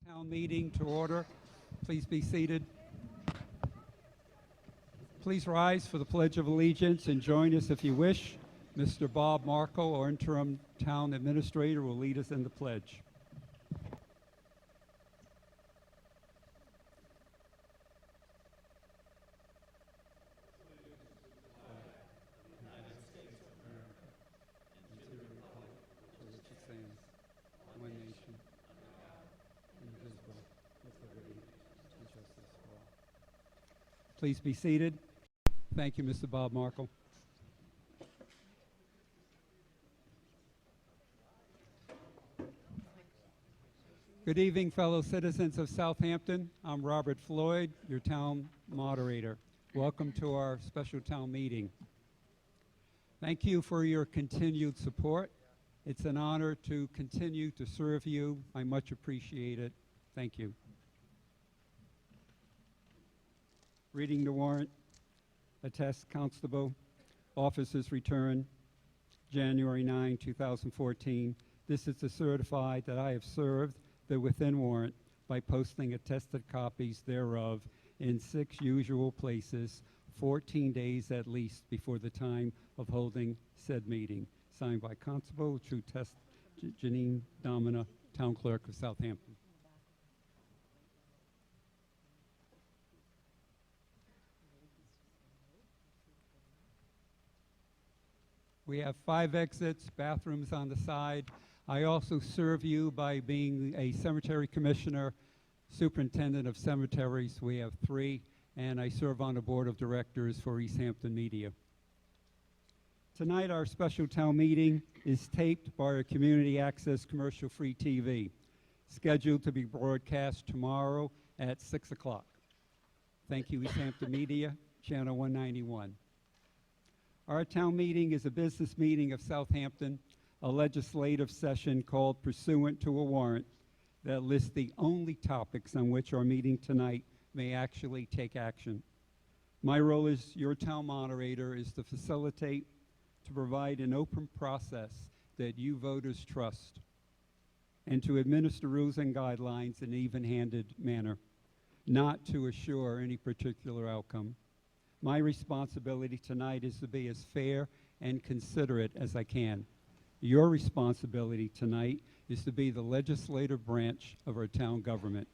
Town meeting to order. Please be seated. Please rise for the Pledge of Allegiance and join us if you wish. Mr. Bob Markle, our interim town administrator, will lead us in the pledge. One nation, indivisible, with liberty and justice for all. Please be seated. Thank you, Mr. Bob Markle. Good evening, fellow citizens of Southampton. I'm Robert Floyd, your town moderator. Welcome to our special town meeting. Thank you for your continued support. It's an honor to continue to serve you. I much appreciate it. Thank you. Reading the warrant. Attest Constable, officers return, January 9, 2014. This is to certify that I have served the within warrant by posting attested copies thereof in 6 usual places, 14 days at least before the time of holding said meeting. Signed by Constable, True Test, Janine Domina, Town Clerk of Southampton. We have 5 exits, bathrooms on the side. I also serve you by being a cemetery commissioner, superintendent of cemeteries. We have 3, and I serve on the board of directors for Easthampton Media. Tonight, our special town meeting is taped by our community access commercial-free TV, scheduled to be broadcast tomorrow at 6 o'clock. Thank you, Easthampton Media, Channel 191. Our town meeting is a business meeting of Southampton, a legislative session called pursuant to a warrant that lists the only topics on which our meeting tonight may actually take action. My role as your town moderator is to facilitate, to provide an open process that you voters trust, and to administer rules and guidelines in an even-handed manner, not to assure any particular outcome. My responsibility tonight is to be as fair and considerate as I can. Your responsibility tonight is to be the legislative branch of our town government.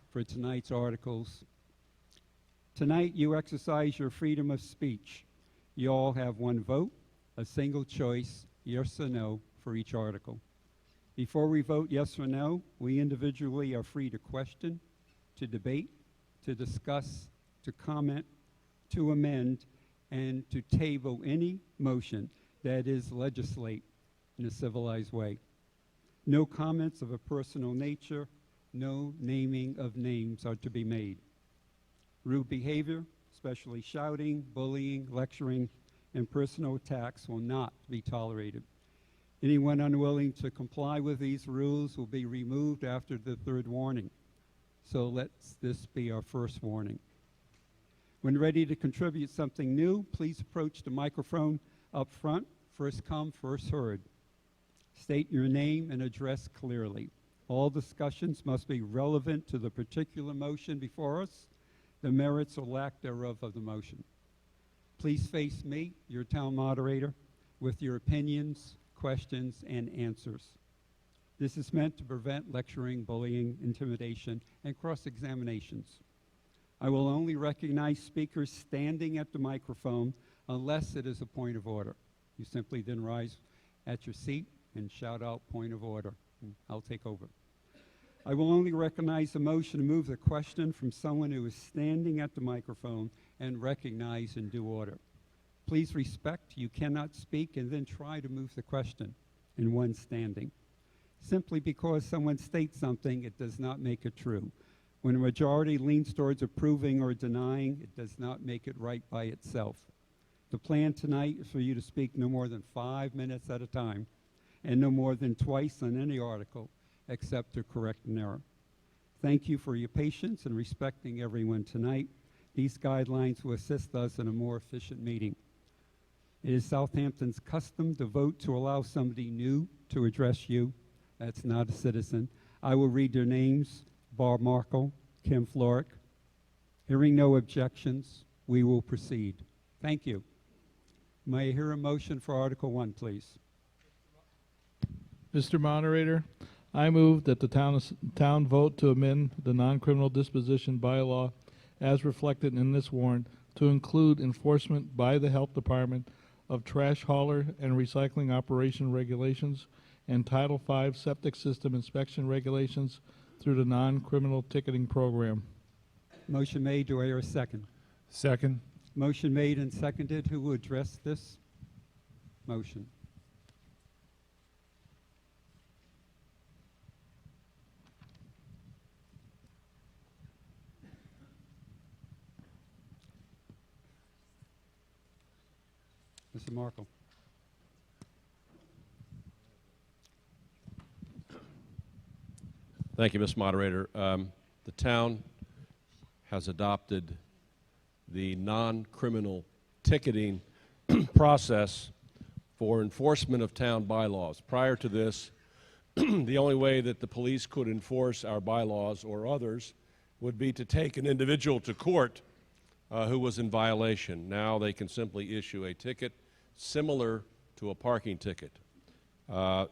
For tonight's articles, tonight you exercise your freedom of speech. You all have one vote, a single choice, yes or no, for each article. Before we vote yes or no, we individually are free to question, to debate, to discuss, to comment, to amend, and to table any motion that is legislate in a civilized way. No comments of a personal nature, no naming of names are to be made. Rude behavior, especially shouting, bullying, lecturing, and personal attacks will not be tolerated. Anyone unwilling to comply with these rules will be removed after the 3rd warning. So let this be our first warning. When ready to contribute something new, please approach the microphone up front. First come, first heard. State your name and address clearly. All discussions must be relevant to the particular motion before us, the merits or lack thereof of the motion. Please face me, your town moderator, with your opinions, questions, and answers. This is meant to prevent lecturing, bullying, intimidation, and cross-examinations. I will only recognize speakers standing at the microphone unless it is a point of order. You simply then rise at your seat and shout out point of order. I'll take over. I will only recognize the motion to move the question from someone who is standing at the microphone and recognize in due order. Please respect, you cannot speak and then try to move the question in one standing. Simply because someone states something, it does not make it true. When a majority leans towards approving or denying, it does not make it right by itself. The plan tonight is for you to speak no more than 5 minutes at a time and no more than twice on any article except to correct an error. Thank you for your patience and respecting everyone tonight. These guidelines will assist us in a more efficient meeting. It is Southampton's custom to vote to allow somebody new to address you. That's not a citizen. I will read their names, Bob Markle, Kim Florick. Hearing no objections, we will proceed. Thank you. May I hear a motion for Article 1, please? Mr. Moderator, I move that the town vote to amend the non-criminal disposition bylaw as reflected in this warrant to include enforcement by the Health Department of trash hauler and recycling operation regulations and Title V septic system inspection regulations through the non-criminal ticketing program. Motion made. Do I hear a second? Second. Motion made and seconded. Who will address this motion? Mr. Markle. Thank you, Mr. Moderator. The town has adopted the non-criminal ticketing process for enforcement of town bylaws. Prior to this, the only way that the police could enforce our bylaws or others would be to take an individual to court who was in violation. Now they can simply issue a ticket similar to a parking ticket.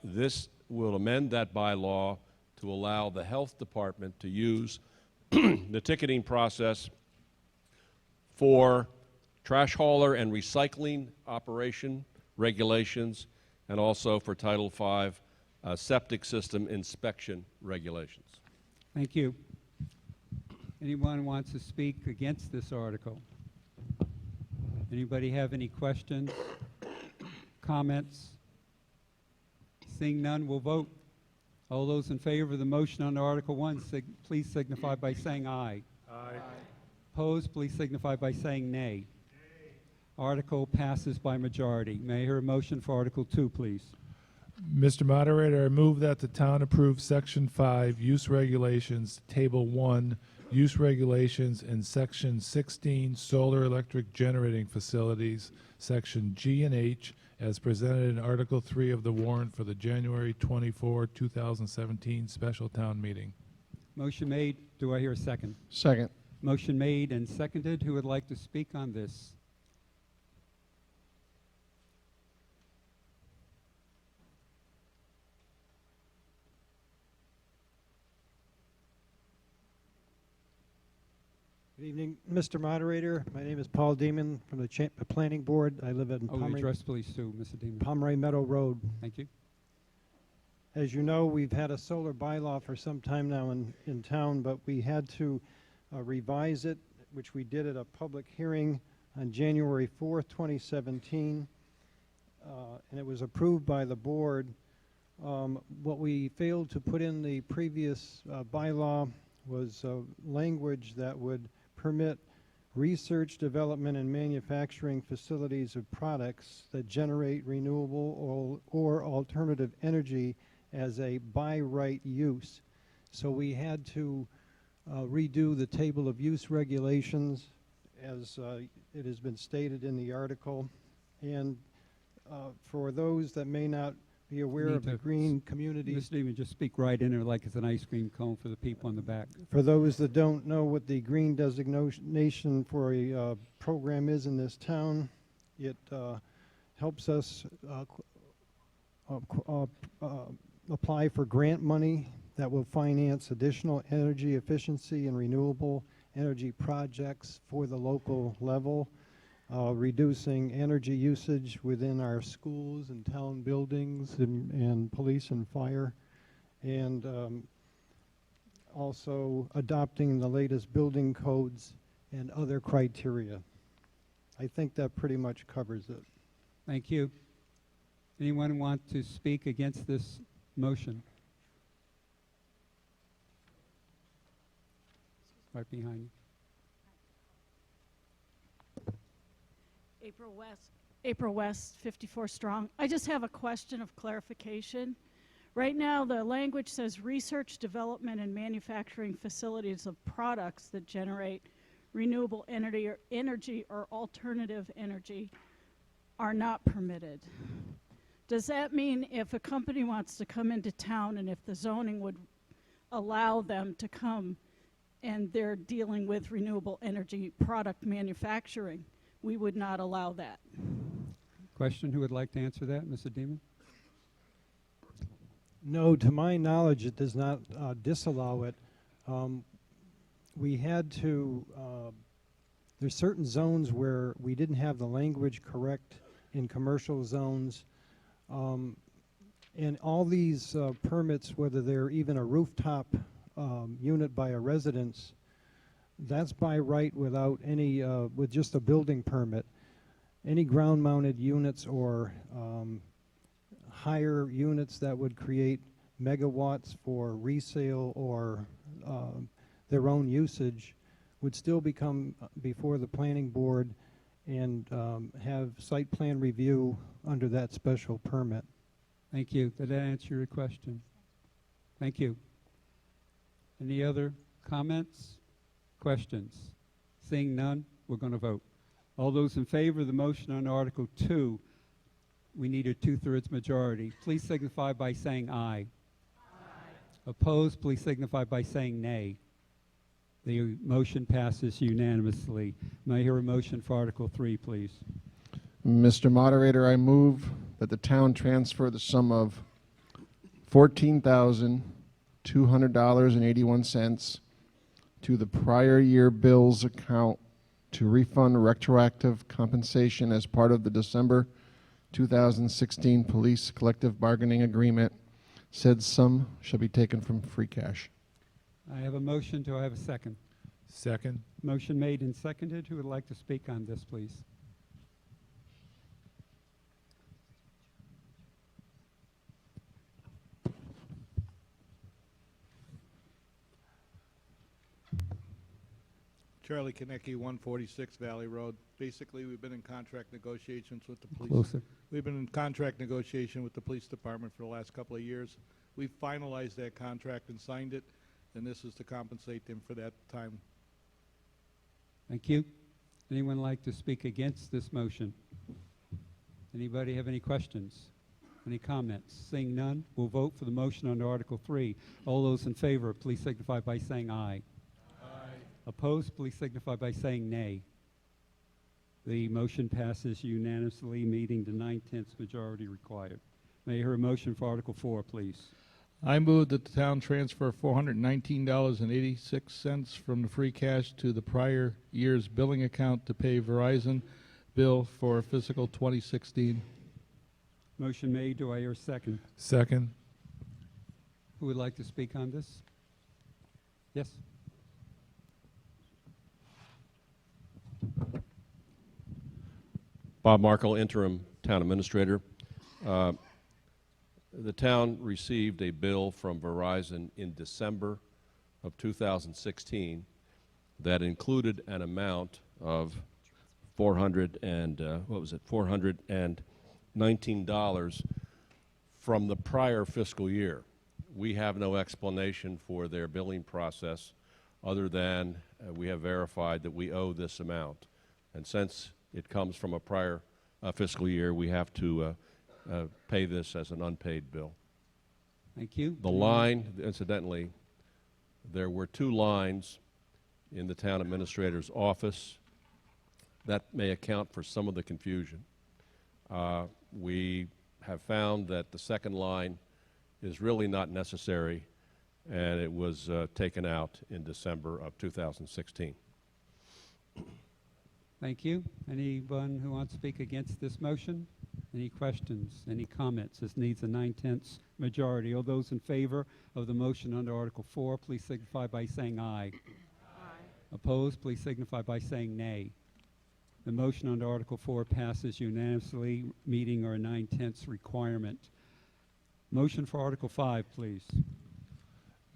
This will amend that bylaw to allow the health department to use the ticketing process for trash hauler and recycling operation regulations and also for Title V septic system inspection regulations. Thank you. Anyone wants to speak against this article? Anybody have any questions, comments? Seeing none, we'll vote. All those in favor of the motion on Article 1, please signify by saying aye. Aye. Opposed, please signify by saying nay. Article passes by majority. May I hear a motion for Article 2, please? Mr. Moderator, I move that the town approve Section 5, Use Regulations, Table 1, Use Regulations, and Section 16, Solar Electric Generating Facilities, Section G and H, as presented in Article 3 of the warrant for the January 24, 2017 special town meeting. Motion made. Do I hear a second? Second. Motion made and seconded. Who would like to speak on this? Good evening, Mr. Moderator. My name is Paul Demon from the Planning Board. I live at Address, please, too, Mr. Demon. Pomeroy Meadow Road. Thank you. As you know, we've had a solar bylaw for some time now in town, but we had to revise it, which we did at a public hearing on January 4th, 2017, and it was approved by the board. What we failed to put in the previous bylaw was language that would permit research, development, and manufacturing facilities of products that generate renewable or alternative energy as a by right use. So we had to redo the table of use regulations as it has been stated in the article. And for those that may not be aware of the green communities. Mr. Demon, just speak right in there like it's an ice cream cone for the people in the back. For those that don't know what the green designation for a program is in this town, it helps us apply for grant money that will finance additional energy efficiency and renewable energy projects for the local level, reducing energy usage within our schools and town buildings and police and fire, and also adopting the latest building codes and other criteria. I think that pretty much covers it. Thank you. Anyone want to speak against this motion? Right behind you. April West, 54 Strong. I just have a question of clarification. Right now, the language says research, development, and manufacturing facilities of products that generate renewable energy or alternative energy are not permitted. Does that mean if a company wants to come into town and if the zoning would allow them to come and they're dealing with renewable energy product manufacturing. We would not allow that. Question, who would like to answer that? Mr. Demon? No, to my knowledge, it does not disallow it. We had to, there's certain zones where we didn't have the language correct in commercial zones. And all these permits, whether they're even a rooftop unit by a residence, that's by right without any, with just a building permit. Any ground-mounted units or higher units that would create megawatts for resale or their own usage would still become before the planning board and have site plan review under that special permit. Thank you. Did that answer your question? Thank you. Any other comments, questions? Seeing none, we're going to vote. All those in favor of the motion on Article 2, we need a 2/3 majority. Please signify by saying aye. Opposed, please signify by saying nay. The motion passes unanimously. May I hear a motion for Article 3, please? Mr. Moderator, I move that the town transfer the sum of $14,200.81 to the prior year bills account to refund retroactive compensation as part of the December 2016 police collective bargaining agreement. Said sum shall be taken from free cash. I have a motion. Do I have a second? Second. Motion made and seconded. Who would like to speak on this, please? Charlie Konecki, 146 Valley Road. Basically, we've been in contract negotiations with the police. Closer. We've been in contract negotiation with the police department for the last couple of years. We've finalized that contract and signed it, and this is to compensate them for that time. Thank you. Anyone like to speak against this motion? Anybody have any questions? Any comments? Seeing none, we'll vote for the motion under Article 3. All those in favor, please signify by saying aye. Opposed, please signify by saying nay. The motion passes unanimously, meeting the 9/10 majority required. May I hear a motion for Article 4, please? I move that the town transfer $419.86 from the free cash to the prior year's billing account to pay Verizon bill for fiscal 2016. Motion made. Do I hear a second? Second. Who would like to speak on this? Yes. Bob Markle, interim town administrator. The town received a bill from Verizon in December of 2016 that included an amount of $419 from the prior fiscal year. We have no explanation for their billing process other than we have verified that we owe this amount. And since it comes from a prior fiscal year, we have to pay this as an unpaid bill. Thank you. The line, incidentally, there were 2 lines in the town administrator's office. That may account for some of the confusion. We have found that the second line is really not necessary, and it was taken out in December of 2016. Thank you. Anyone who wants to speak against this motion? Any questions? Any comments? This needs a 9/10 majority. All those in favor of the motion under Article 4, please signify by saying aye. Opposed, please signify by saying nay. The motion under Article 4 passes unanimously, meeting our 9/10 requirement. Motion for Article 5, please.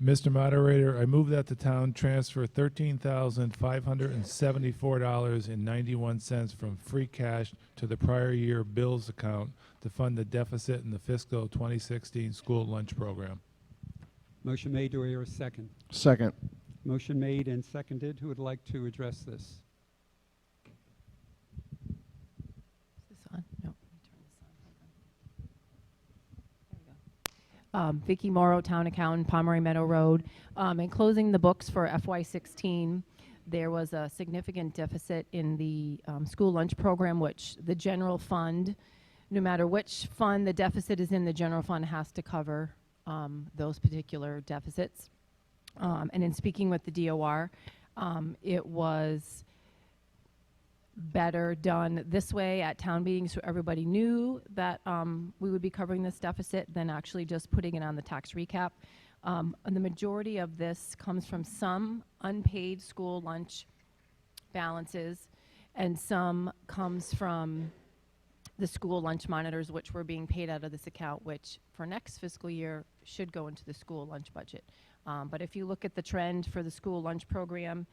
Mr. Moderator, I move that the town transfer $13,574.91 from free cash to the prior year bills account to fund the deficit in the fiscal 2016 school lunch program. Motion made. Do I hear a second? Second. Motion made and seconded. Who would like to address this? Is this on? No. Let me turn this on. Hold on. There we go. Vicky Morrow, Town Accountant, Pomeroy Meadow Road. In closing the books for FY16, there was a significant deficit in the school lunch program, which the general fund, no matter which fund the deficit is in, the general fund has to cover those particular deficits. And in speaking with the DOR, it was better done this way at town meetings so everybody knew that we would be covering this deficit than actually just putting it on the tax recap. And the majority of this comes from some unpaid school lunch balances, and some comes from the school lunch monitors, which were being paid out of this account, which for next fiscal year should go into the school lunch budget. But if you look at the trend for the school lunch program,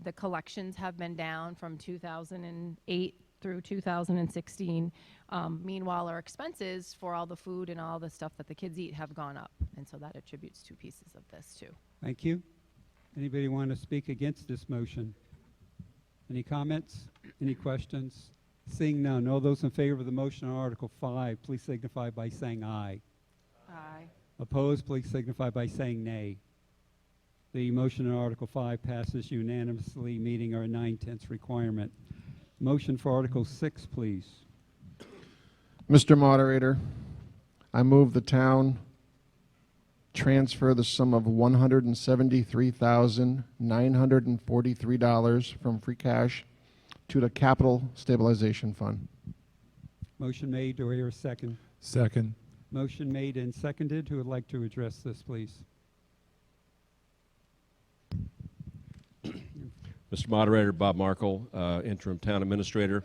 the collections have been down from 2008 through 2016. Meanwhile, our expenses for all the food and all the stuff that the kids eat have gone up. And so that attributes two pieces of this too. Thank you. Anybody want to speak against this motion? Any comments? Any questions? Seeing none, all those in favor of the motion on Article 5, please signify by saying aye. Aye. Opposed, please signify by saying nay. The motion on Article 5 passes unanimously, meeting our 9/10 requirement. Motion for Article 6, please. Mr. Moderator, I move the town transfer the sum of $173,943 from free cash to the Capital Stabilization Fund. Motion made. Do I hear a second? Second. Motion made and seconded. Who would like to address this, please? Mr. Moderator, Bob Markle, Interim Town Administrator.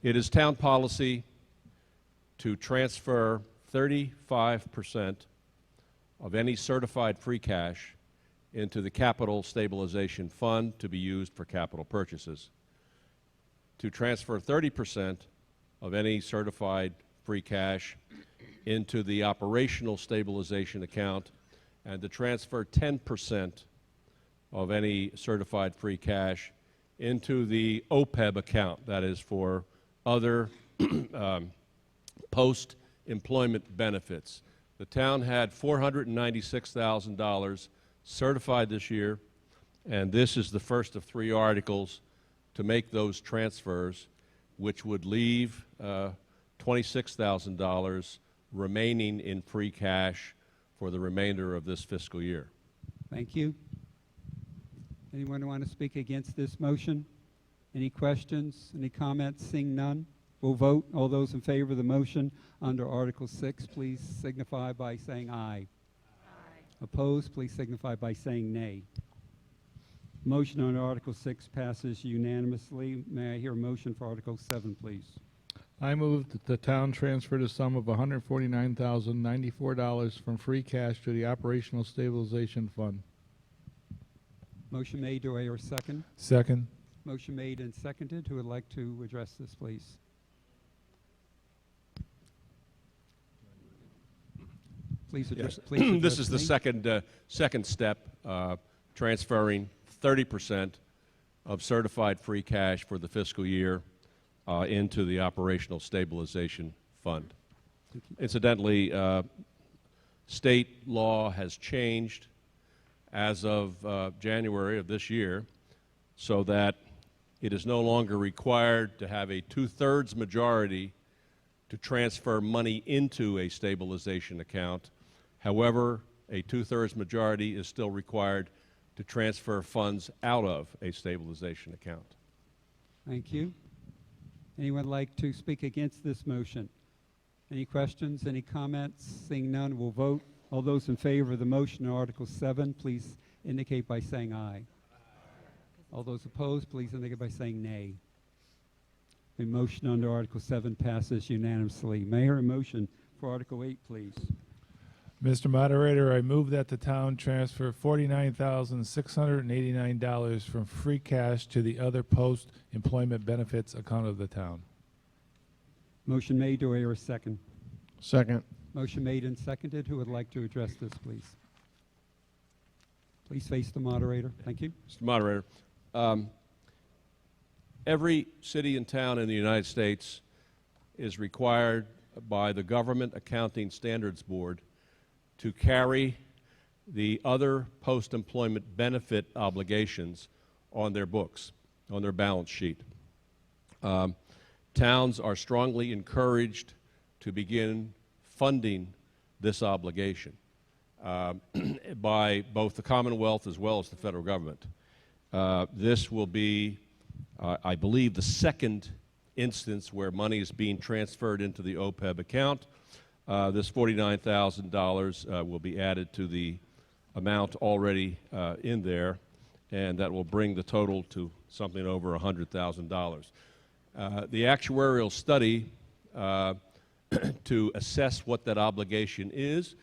It is town policy to transfer 35% of any certified free cash into the Capital Stabilization Fund to be used for capital purchases. To transfer 30% of any certified free cash into the Operational Stabilization Account, and to transfer 10% of any certified free cash into the OPEB account, that is for other post-employment benefits. The town had $496,000 certified this year, and this is the first of 3 articles to make those transfers, which would leave $26,000 remaining in free cash for the remainder of this fiscal year. Thank you. Anyone want to speak against this motion? Any questions? Any comments? Seeing none, we'll vote. All those in favor of the motion under Article 6, please signify by saying aye. Aye. Opposed, please signify by saying nay. Motion on Article 6 passes unanimously. May I hear a motion for Article 7, please? I move that the town transfer the sum of $149,094 from free cash to the Operational Stabilization Fund. Motion made. Do I hear a second? Second. Motion made and seconded. Who would like to address this, please? Please address. Yes. Please address This is the me. second step, transferring 30% of certified free cash for the fiscal year into the Operational Stabilization Fund. Incidentally, state law has changed as of January of this year, so that it is no longer required to have a 2/3 majority to transfer money into a stabilization account. However, a 2/3 majority is still required to transfer funds out of a stabilization account. Thank you. Anyone like to speak against this motion? Any questions? Any comments? Seeing none, we'll vote. All those in favor of the motion on Article 7, please indicate by saying aye. All those opposed, please indicate by saying nay. The motion under Article 7 passes unanimously. May I hear a motion for Article 8, please? Mr. Moderator, I move that the town transfer $49,689 from free cash to the other post-employment benefits account of the town. Motion made. Do I hear a second? Second. Motion made and seconded. Who would like to address this, please? Please face the moderator. Thank you. Mr. Moderator, every city and town in the United States is required by the Government Accounting Standards Board to carry the other post-employment benefit obligations on their books, on their balance sheet. Towns are strongly encouraged to begin funding this obligation by both the Commonwealth as well as the federal government. This will be, I believe, the second instance where money is being transferred into the OPEB account. This $49,000 will be added to the amount already in there, and that will bring the total to something over $100,000. The actuarial study to assess what that obligation is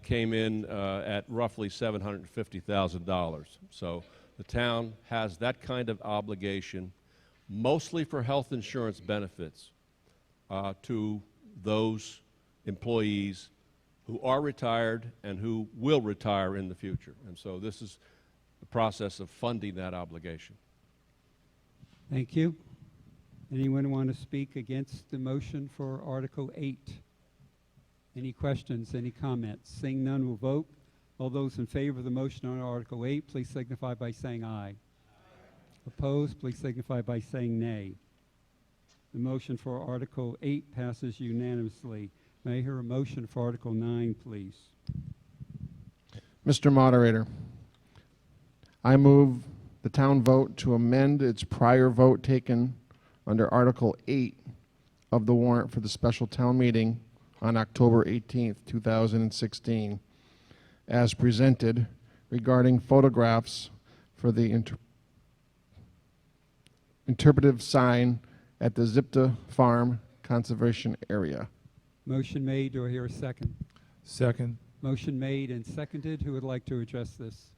came in at roughly $750,000. So the town has that kind of obligation, mostly for health insurance benefits to those employees who are retired and who will retire in the future. And so this is the process of funding that obligation. Thank you. Anyone want to speak against the motion for Article 8? Any questions, any comments? Seeing none, we'll vote. All those in favor of the motion on Article 8, please signify by saying aye. Opposed, please signify by saying nay. The motion for Article 8 passes unanimously. May I hear a motion for Article 9, please? Mr. Moderator, I move the town vote to amend its prior vote taken under Article 8 of the warrant for the special town meeting on October 18th, 2016, as presented regarding photographs for the interpretive sign at the Zipta Farm Conservation Area. Motion made. Do I hear a second? Second. Motion made and seconded. Who would like to address this?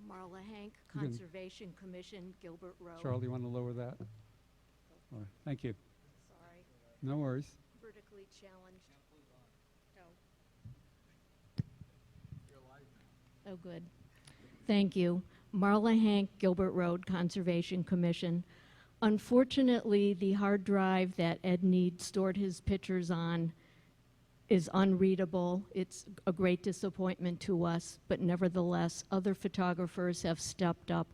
Marla Hank, You can- Conservation Commission, Gilbert Road. Charlie, you want to lower that? All right. Thank you. Sorry, No worries. vertically challenged. Oh, good. Thank you. Marla Hank, Gilbert Road, Conservation Commission. Unfortunately, the hard drive that Ed Need stored his pictures on is unreadable. It's a great disappointment to us, but nevertheless, other photographers have stepped up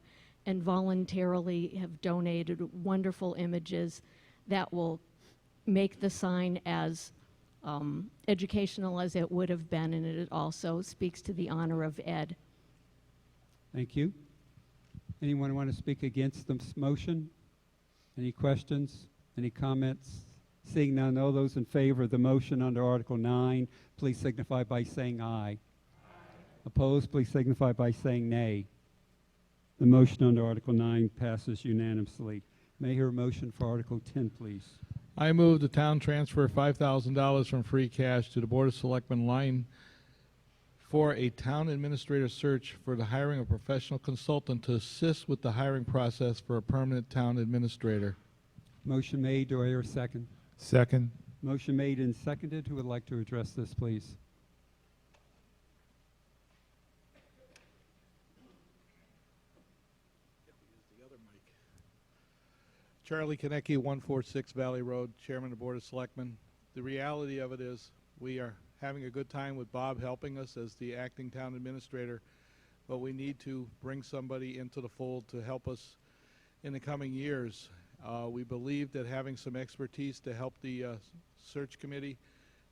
and voluntarily have donated wonderful images that will make the sign as educational as it would have been, and it also speaks to the honor of Ed. Thank you. Anyone want to speak against this motion? Any questions? Any comments? Seeing none, all those in favor of the motion under Article 9, please signify by saying aye. Opposed, please signify by saying nay. The motion under Article 9 passes unanimously. May I hear a motion for Article 10, please? I move the town transfer $5,000 from free cash to the Board of Selectmen line for a town administrator search for the hiring of a professional consultant to assist with the hiring process for a permanent town administrator. Motion made. Do I hear a second? Second. Motion made and seconded. Who would like to address this, please? Charlie Konecki, 146 Valley Road, Chairman of the Board of Selectmen. The reality of it is we are having a good time with Bob helping us as the acting town administrator, but we need to bring somebody into the fold to help us in the coming years. We believe that having some expertise to help the search committee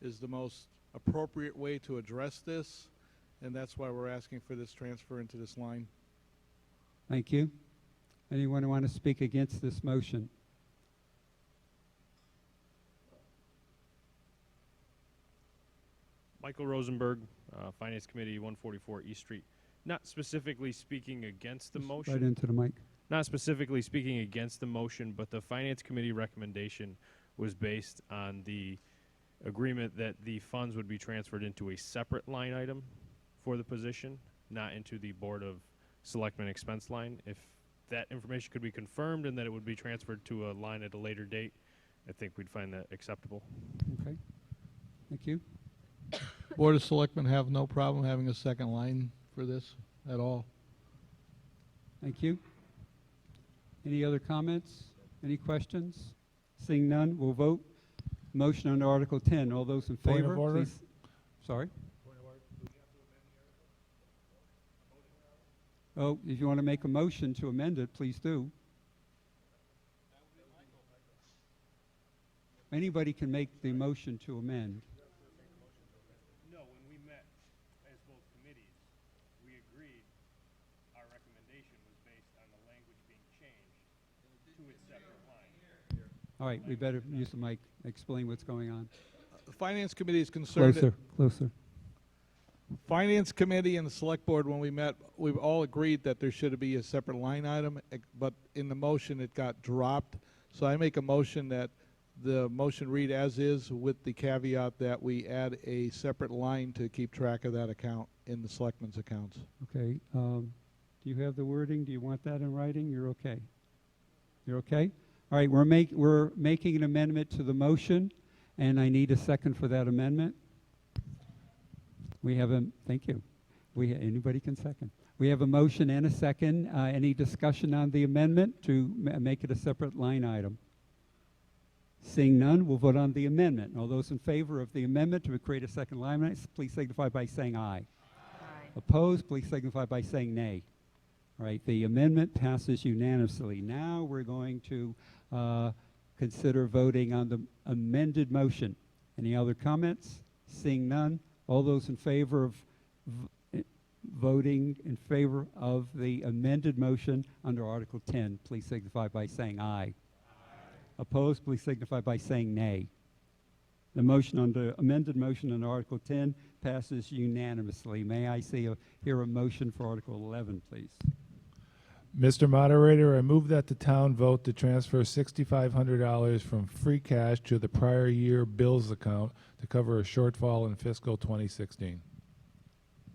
is the most appropriate way to address this, and that's why we're asking for this transfer into this line. Thank you. Anyone want to speak against this motion? Michael Rosenberg, Finance Committee, 144 East Street. Not specifically speaking against the Just motion. right into the mic. Not specifically speaking against the motion, but the Finance Committee recommendation was based on the agreement that the funds would be transferred into a separate line item for the position, not into the Board of Selectmen expense line. If that information could be confirmed and that it would be transferred to a line at a later date, I think we'd find that acceptable. Okay. Thank you. Board of Selectmen have no problem having a second line for this at all. Thank you. Any other comments? Any questions? Seeing none, we'll vote. Motion on Article 10. All those in Point of favor, order? please. Sorry? Oh, if you want to make a motion to amend it, please do. Anybody can make the motion to amend. No, when we met as both committees, we agreed our recommendation was based on the language being changed to its separate line. All right, we better use the mic. Explain what's going on. The Finance Committee is concerned. Closer. Finance Committee and the Select Board, when we met, we've all agreed that there should be a separate line item, but in the motion it got dropped. So I make a motion that the motion read as is with the caveat that we add a separate line to keep track of that account in the Selectmen's accounts. Okay. Do you have the wording? Do you want that in writing? You're okay. You're okay? All right, we're making an amendment to the motion, and I need a second for that amendment. We have a, thank you. Anybody can second. We have a motion and a second. Any discussion on the amendment to make it a separate line item? Seeing none, we'll vote on the amendment. All those in favor of the amendment to create a second line item, please signify by saying aye. Aye. Opposed, please signify by saying nay. All right, the amendment passes unanimously. Now we're going to consider voting on the amended motion. Any other comments? Seeing none, all those in favor of voting in favor of the amended motion under Article 10, please signify by saying aye. Opposed, please signify by saying nay. The motion under amended motion under Article 10 passes unanimously. May I hear a motion for Article 11, please? Mr. Moderator, I move that the town vote to transfer $6,500 from free cash to the prior year bills account to cover a shortfall in fiscal 2016.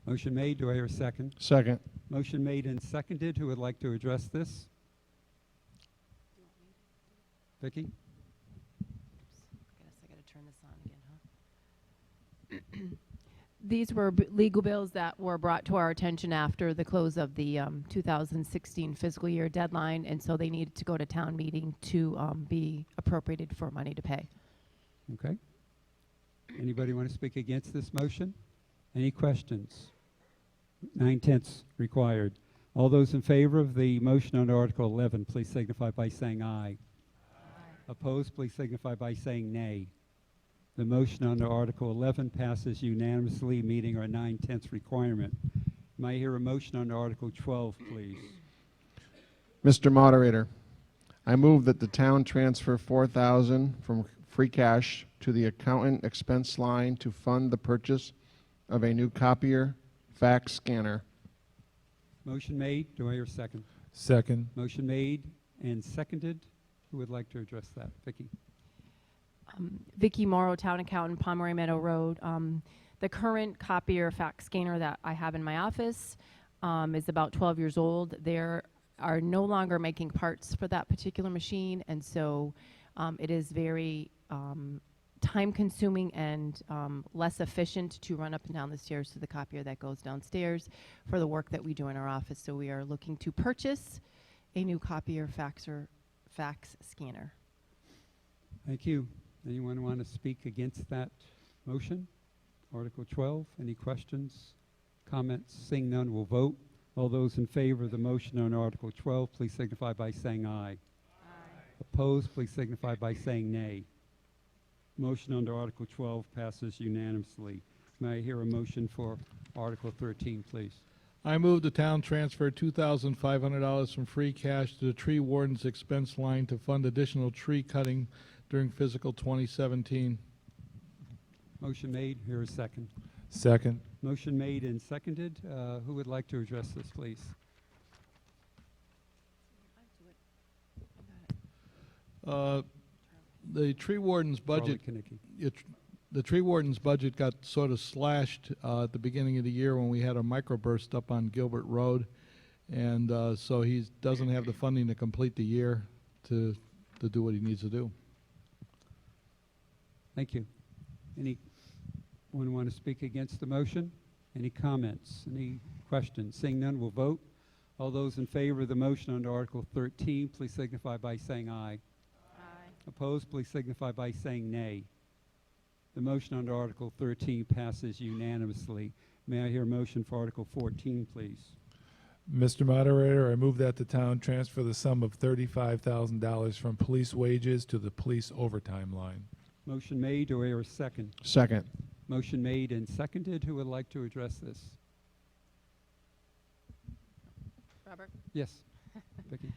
Motion made. Do I hear a second? Second. Motion made and seconded. Who would like to address this? Vicki? I guess I gotta turn this on again, huh? These were legal bills that were brought to our attention after the close of the 2016 fiscal year deadline, and so they needed to go to town meeting to be appropriated for money to pay. Okay. Anybody want to speak against this motion? Any questions? 9/10 required. All those in favor of the motion on Article 11, please signify by saying aye. Opposed, please signify by saying nay. The motion under Article 11 passes unanimously, meeting our 9/10 requirement. May I hear a motion under Article 12, please? Mr. Moderator, I move that the town transfer $4,000 from free cash to the accountant expense line to fund the purchase of a new copier, fax scanner. Motion made. Do I hear a second? Second. Motion made and seconded. Who would like to address that? Vicki? Vicki Morrow, Town Accountant, Pomeroy Meadow Road. The current copier fax scanner that I have in my office is about 12 years old. They are no longer making parts for that particular machine, and so it is very time-consuming and less efficient to run up and down the stairs to the copier that goes downstairs for the work that we do in our office. So we are looking to purchase a new copier fax scanner. Thank you. Anyone want to speak against that motion? Article 12, any questions, comments? Seeing none, we'll vote. All those in favor of the motion on Article 12, please signify by saying aye. Aye. Opposed, please signify by saying nay. Motion under Article 12 passes unanimously. May I hear a motion for Article 13, please? I move the town transfer $2,500 from free cash to the tree warden's expense line to fund additional tree cutting during fiscal 2017. Motion made. Here is second. Second. Motion made and seconded. Who would like to address this, please? The tree warden's budget. Charlie Kinnicky. The tree warden's budget got sort of slashed at the beginning of the year when we had a microburst up on Gilbert Road, and so he doesn't have the funding to complete the year to do what he needs to do. Thank you. Anyone want to speak against the motion? Any comments? Any questions? Seeing none, we'll vote. All those in favor of the motion under Article 13, please signify by saying aye. Aye. Opposed, please signify by saying nay. The motion under Article 13 passes unanimously. May I hear a motion for Article 14, please? Mr. Moderator, I move that the town transfer the sum of $35,000 from police wages to the police overtime line. Motion made. Do I hear a second? Second. Motion made and seconded. Who would like to address this? Robert? Yes. Vicki?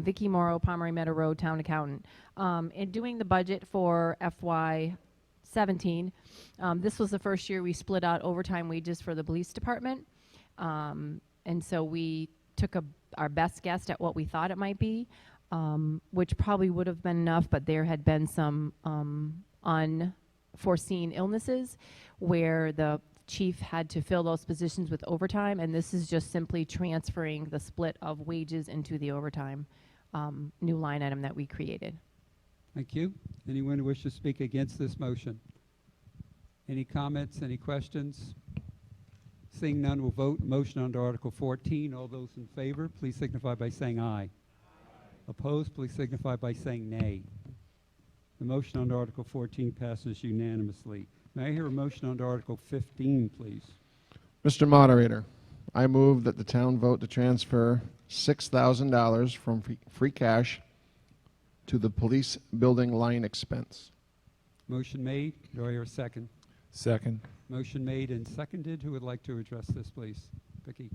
Vicki Morrow, Pomeroy Meadow Road, Town Accountant. In doing the budget for FY17, this was the first year we split out overtime wages for the police department. And so we took our best guess at what we thought it might be, which probably would have been enough, but there had been some unforeseen illnesses where the chief had to fill those positions with overtime, and this is just simply transferring the split of wages into the overtime new line item that we created. Thank you. Anyone who wishes to speak against this motion? Any comments, any questions? Seeing none, we'll vote. Motion under Article 14. All those in favor, please signify by saying aye. Opposed, please signify by saying nay. The motion under Article 14 passes unanimously. May I hear a motion under Article 15, please? Mr. Moderator, I move that the town vote to transfer $6,000 from free cash to the police building line expense. Motion made. Do I hear a second? Second. Motion made and seconded. Who would like to address this, please? Vicki?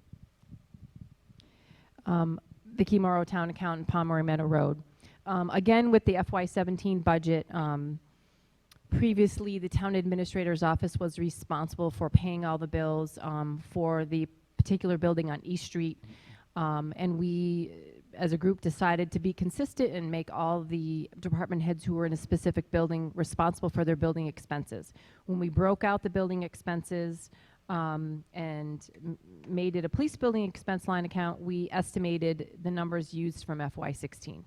Vicki Morrow, Town Accountant, Pomeroy Meadow Road. Again, with the FY17 budget, previously the town administrator's office was responsible for paying all the bills for the particular building on East Street. And we, as a group, decided to be consistent and make all the department heads who were in a specific building responsible for their building expenses. When we broke out the building expenses and made it a police building expense line account, we estimated the numbers used from FY16.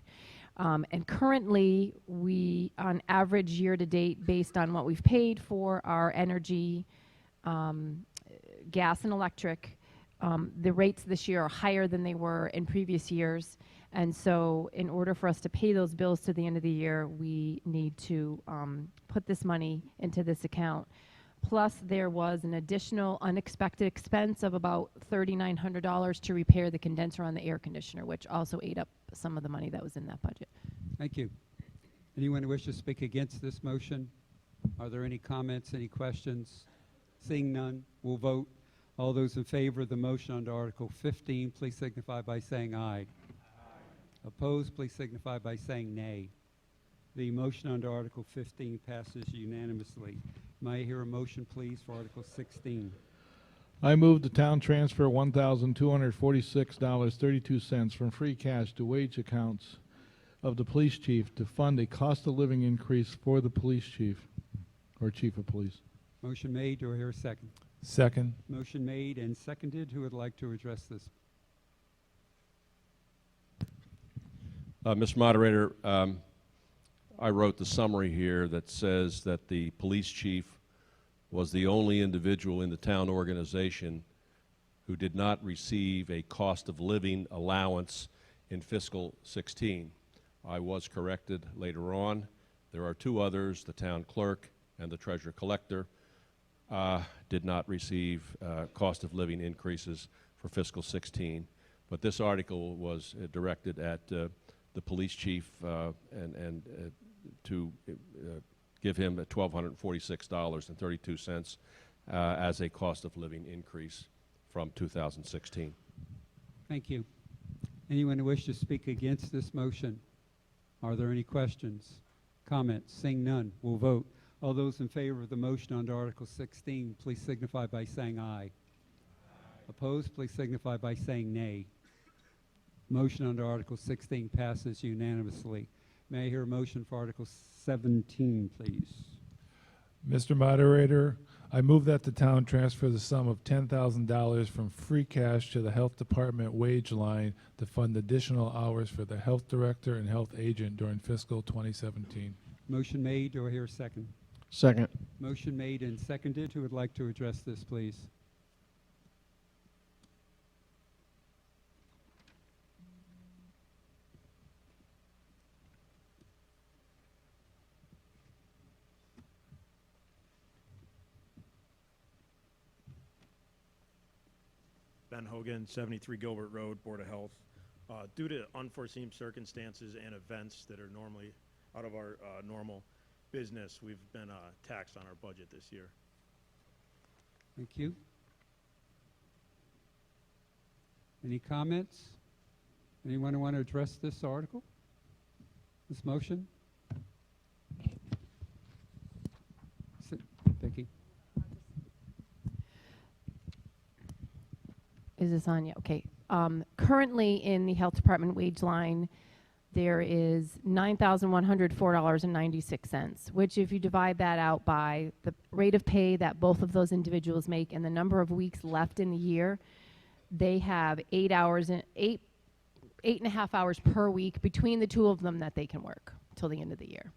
And currently, we, on average year to date, based on what we've paid for our energy, gas and electric, the rates this year are higher than they were in previous years. And so in order for us to pay those bills to the end of the year, we need to put this money into this account. Plus, there was an additional unexpected expense of about $3,900 to repair the condenser on the air conditioner, which also ate up some of the money that was in that budget. Thank you. Anyone who wishes to speak against this motion? Are there any comments, any questions? Seeing none, we'll vote. All those in favor of the motion under Article 15, please signify by saying aye. Aye. Opposed, please signify by saying nay. The motion under Article 15 passes unanimously. May I hear a motion, please, for Article 16? I move the town transfer $1,246.32 from free cash to wage accounts of the police chief to fund a cost of living increase for the police chief, or chief of police. Motion made. Do I hear a second? Second. Motion made and seconded. Who would like to address this? Mr. Moderator, I wrote the summary here that says that the police chief was the only individual in the town organization who did not receive a cost of living allowance in fiscal 16. I was corrected later on. There are two others, the town clerk and the treasurer collector, did not receive cost of living increases for fiscal 16. But this article was directed at the police chief and to give him $1,246.32 as a cost of living increase from 2016. Thank you. Anyone who wishes to speak against this motion? Are there any questions, comments? Seeing none, we'll vote. All those in favor of the motion under Article 16, please signify by saying aye. Aye. Opposed, please signify by saying nay. Motion under Article 16 passes unanimously. May I hear a motion for Article 17, please? Mr. Moderator, I move that the town transfer the sum of $10,000 from free cash to the health department wage line to fund additional hours for the health director and health agent during fiscal 2017. Motion made. Do I hear a second? Second. Motion made and seconded. Who would like to address this, please? Ben Hogan, 73 Gilbert Road, Board of Health. Due to unforeseen circumstances and events that are normally out of our normal business, we've been taxed on our budget this year. Thank you. Any comments? Anyone want to address this article? This motion? Vicki? Is this on? Yeah, okay. Currently in the health department wage line, there is $9,104.96, which if you divide that out by the rate of pay that both of those individuals make and the number of weeks left in the year, they have 8.5 hours per week between the two of them that they can work till the end of the year,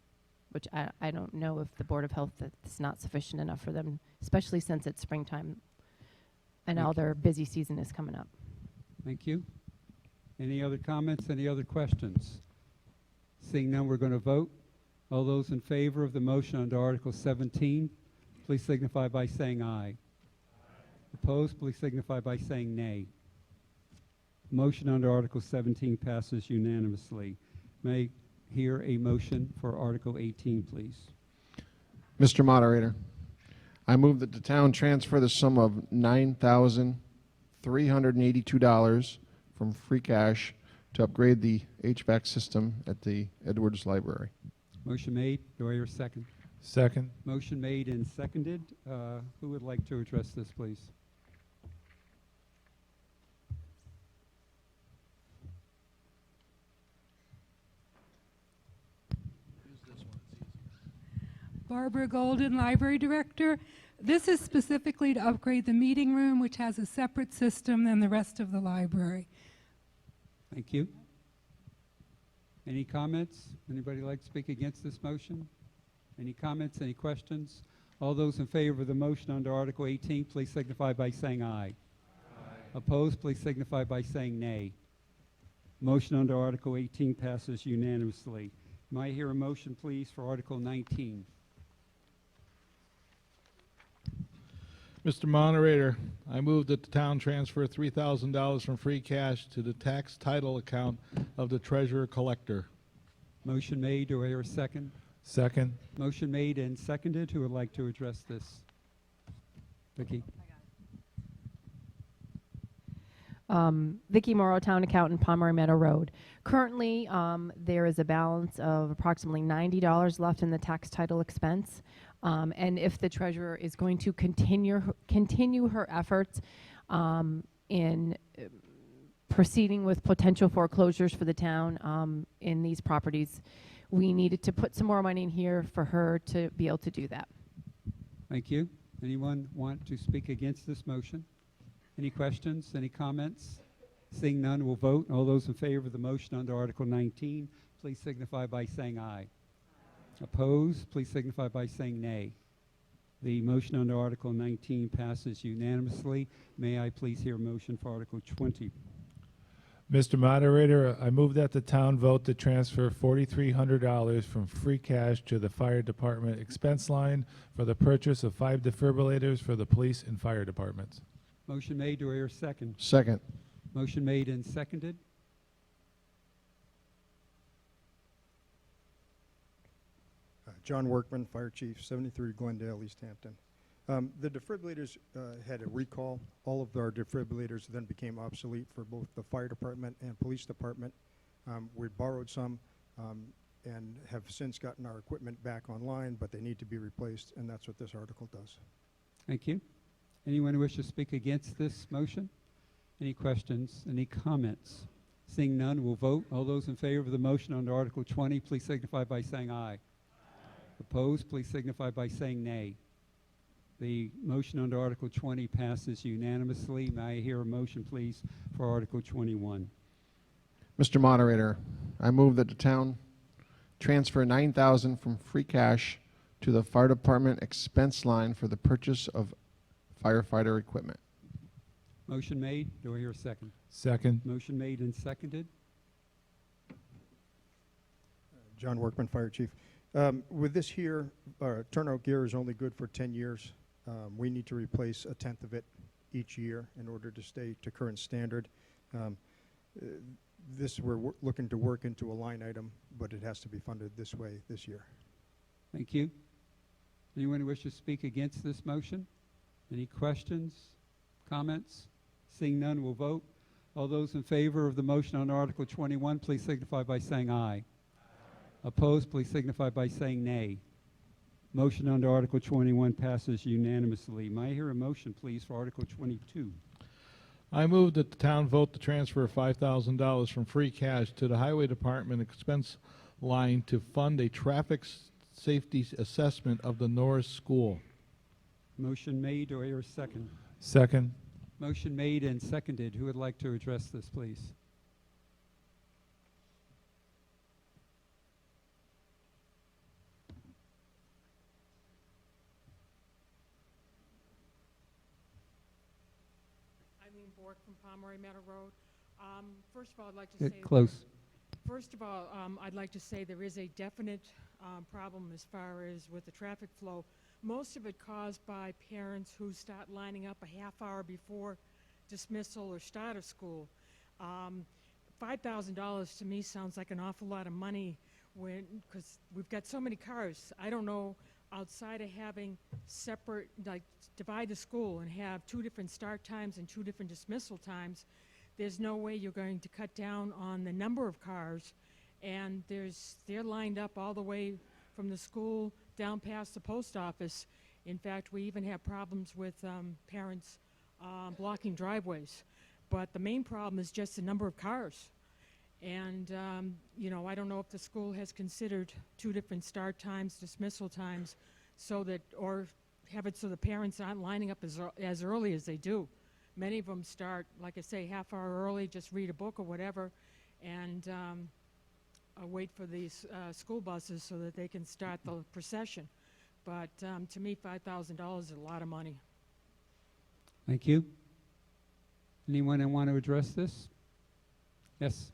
which I don't know if the Board of Health, that's not sufficient enough for them, especially since it's springtime and all their busy season is coming up. Thank you. Any other comments? Any other questions? Seeing none, we're going to vote. All those in favor of the motion under Article 17, please signify by saying aye. Opposed, please signify by saying nay. Motion under Article 17 passes unanimously. May I hear a motion for Article 18, please? Mr. Moderator, I move that the town transfer the sum of $9,382 from free cash to upgrade the HVAC system at the Edwards Library. Motion made. Do I hear a second? Second. Motion made and seconded. Who would like to address this, please? Barbara Golden, Library Director. This is specifically to upgrade the meeting room, which has a separate system than the rest of the library. Thank you. Any comments? Anybody like to speak against this motion? Any comments? Any questions? All those in favor of the motion under Article 18, please signify by saying aye. Opposed, please signify by saying nay. Motion under Article 18 passes unanimously. May I hear a motion, please, for Article 19? Mr. Moderator, I move that the town transfer $3,000 from free cash to the tax title account of the treasurer collector. Motion made. Do I hear a second? Second. Motion made and seconded. Who would like to address this? Vicki? Vicki Morrow, Town Accountant, Pomeroy Meadow Road. Currently, there is a balance of approximately $90 left in the tax title expense. And if the treasurer is going to continue her efforts in proceeding with potential foreclosures for the town in these properties, we needed to put some more money in here for her to be able to do that. Thank you. Anyone want to speak against this motion? Any questions? Any comments? Seeing none, we'll vote. All those in favor of the motion under Article 19, please signify by saying aye. Opposed, please signify by saying nay. The motion under Article 19 passes unanimously. May I please hear a motion for Article 20? Mr. Moderator, I move that the town vote to transfer $4,300 from free cash to the fire department expense line for the purchase of 5 defibrillators for the police and fire departments. Motion made. Do I hear a second? Second. Motion made and seconded. John Workman, Fire Chief, 73 Glendale, Easthampton. The defibrillators had a recall. All of our defibrillators then became obsolete for both the fire department and police department. We borrowed some and have since gotten our equipment back online, but they need to be replaced, and that's what this article does. Thank you. Anyone who wishes to speak against this motion? Any questions? Any comments? Seeing none, we'll vote. All those in favor of the motion under Article 20, please signify by saying aye. Opposed, please signify by saying nay. The motion under Article 20 passes unanimously. May I hear a motion, please, for Article 21? Mr. Moderator, I move that the town transfer $9,000 from free cash to the fire department expense line for the purchase of firefighter equipment. Motion made. Do I hear a second? Second. Motion made and seconded. John Workman, Fire Chief. With this here, turnout gear is only good for 10 years. We need to replace a tenth of it each year in order to stay to current standard. This we're looking to work into a line item, but it has to be funded this way this year. Thank you. Anyone who wishes to speak against this motion? Any questions, comments? Seeing none, we'll vote. All those in favor of the motion on Article 21, please signify by saying aye. Opposed, please signify by saying nay. Motion under Article 21 passes unanimously. May I hear a motion, please, for Article 22? I move that the town vote to transfer $5,000 from free cash to the Highway Department expense line to fund a traffic safety assessment of the Norris School. Motion made. Do I hear a second? Second. Motion made and seconded. Who would like to address this, please? Eileen Bork from Pomeroy Meadow Road. First of all, I'd like to say... Get close. First of all, I'd like to say there is a definite problem as far as with the traffic flow. Most of it caused by parents who start lining up a half hour before dismissal or start of school. $5,000 to me sounds like an awful lot of money because we've got so many cars. I don't know, outside of having separate, like divide the school and have 2 different start times and 2 different dismissal times, there's no way you're going to cut down on the number of cars. And they're lined up all the way from the school down past the post office. In fact, we even have problems with parents blocking driveways. But the main problem is just the number of cars. And, you know, I don't know if the school has considered 2 different start times, dismissal times, so that, or have it so the parents aren't lining up as early as they do. Many of them start, like I say, half hour early, just read a book or whatever, and wait for these school buses so that they can start the procession. But to me, $5,000 is a lot of money. Thank you. Anyone want to address this? Yes.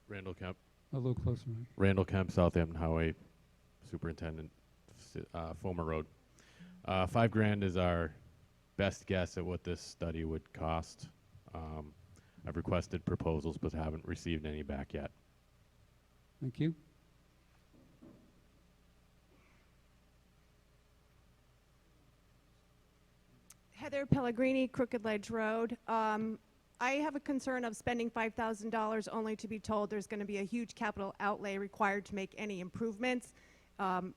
Randall Kemp. A little closer, Mike. Randall Kemp, Southampton Highway Superintendent, Fulmer Road. $5,000 is our best guess at what this study would cost. I've requested proposals but haven't received any back yet. Thank you. Heather Pellegrini, Crooked Ledge Road. I have a concern of spending $5,000 only to be told there's going to be a huge capital outlay required to make any improvements.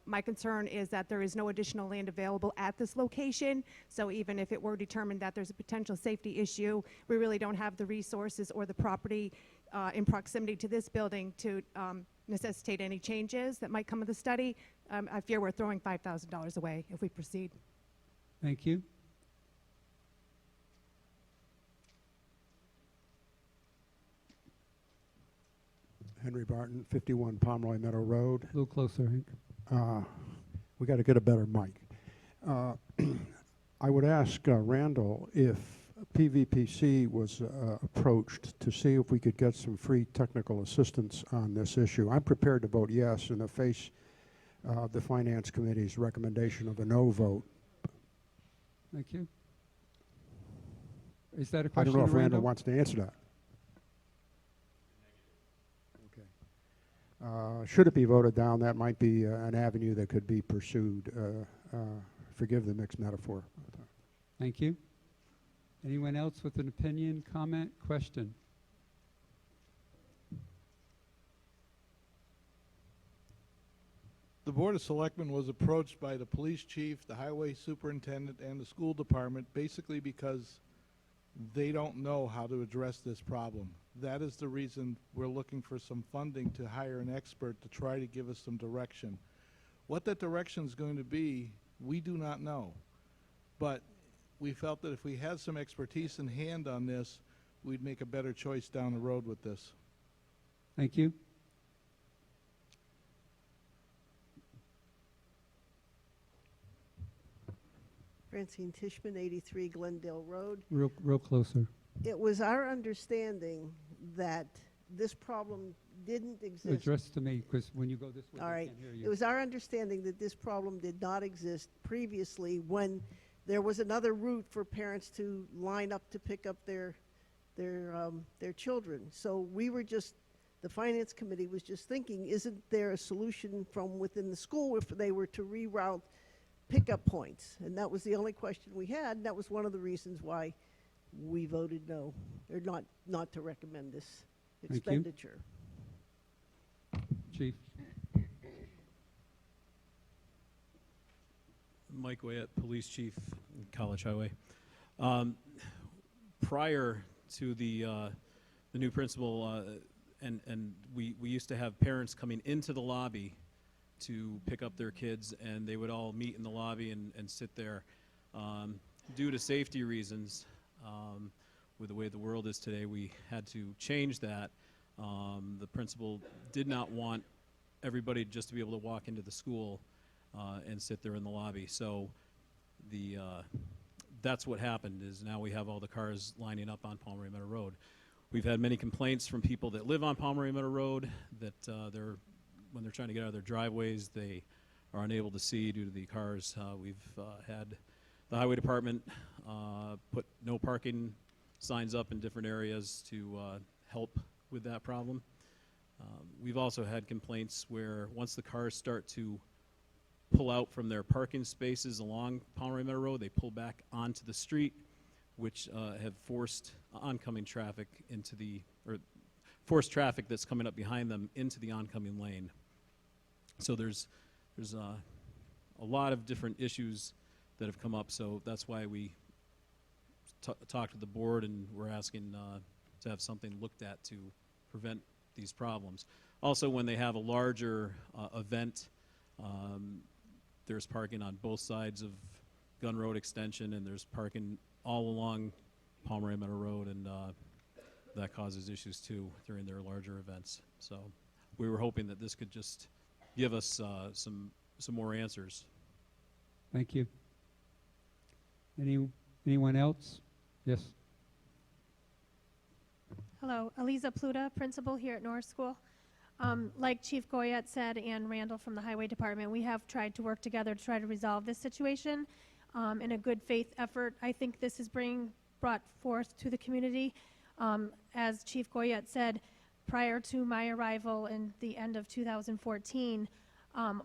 My concern is that there is no additional land available at this location, so even if it were determined that there's a potential safety issue, we really don't have the resources or the property in proximity to this building to necessitate any changes that might come of the study. I fear we're throwing $5,000 away if we proceed. Thank you. Henry Barton, 51 Pomeroy Meadow Road. A little closer, Hank. We got to get a better mic. I would ask Randall if PVPC was approached to see if we could get some free technical assistance on this issue. I'm prepared to vote yes in the face of the Finance Committee's recommendation of a no vote. Thank you. Is that a I question, don't know if Randall Randall? wants to answer that. Should it be voted down, that might be an avenue that could be pursued. Forgive the mixed metaphor. Thank you. Anyone else with an opinion, comment, question? The Board of Selectmen was approached by the police chief, the highway superintendent, and the school department basically because they don't know how to address this problem. That is the reason we're looking for some funding to hire an expert to try to give us some direction. What that direction is going to be, we do not know. But we felt that if we had some expertise in hand on this, we'd make a better choice down the road with this. Thank you. Francine Tishman, 83 Glendale Road. Real closer. It was our understanding that this problem didn't exist. Address to me, because when you go this way, All I right. can't hear you. It was our understanding that this problem did not exist previously when there was another route for parents to line up to pick up their children. So we were just, the finance committee was just thinking, isn't there a solution from within the school if they were to reroute pickup points? And that was the only question we had, and that was one of the reasons why we voted no, or not to recommend this Thank you. expenditure. Chief? Mike Wyatt, Police Chief, College Highway. Prior to the new principal, and we used to have parents coming into the lobby to pick up their kids, and they would all meet in the lobby and sit there. Due to safety reasons, with the way the world is today, we had to change that. The principal did not want everybody just to be able to walk into the school and sit there in the lobby. So that's what happened, is now we have all the cars lining up on Pomeroy Meadow Road. We've had many complaints from people that live on Pomeroy Meadow Road that when they're trying to get out of their driveways, they are unable to see due to the cars. We've had the highway department put no parking signs up in different areas to help with that problem. We've also had complaints where once the cars start to pull out from their parking spaces along Pomeroy Meadow Road, they pull back onto the street, which have forced oncoming traffic into or forced traffic that's coming up behind them into the oncoming lane. So there's a lot of different issues that have come up, so that's why we talked to the board, and we're asking to have something looked at to prevent these problems. Also, when they have a larger event, there's parking on both sides of Gun Road Extension, and there's parking all along Pomeroy Meadow Road, and that causes issues too during their larger events. So we were hoping that this could just give us some more answers. Thank you. Anyone else? Yes. Hello, Eliza Pluta, principal here at Norris School. Like Chief Goyette said and Randall from the Highway Department, we have tried to work together to try to resolve this situation in a good faith effort. I think this is brought forth to the community. As Chief Goyette said, prior to my arrival in the end of 2014,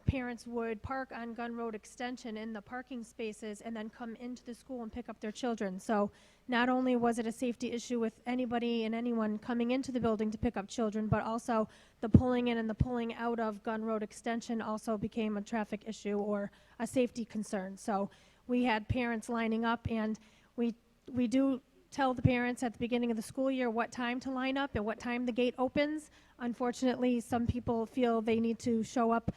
parents would park on Gun Road Extension in the parking spaces and then come into the school and pick up their children. So not only was it a safety issue with anybody and anyone coming into the building to pick up children, but also the pulling in and the pulling out of Gun Road Extension also became a traffic issue or a safety concern. So we had parents lining up, and we do tell the parents at the beginning of the school year what time to line up and what time the gate opens. Unfortunately, some people feel they need to show up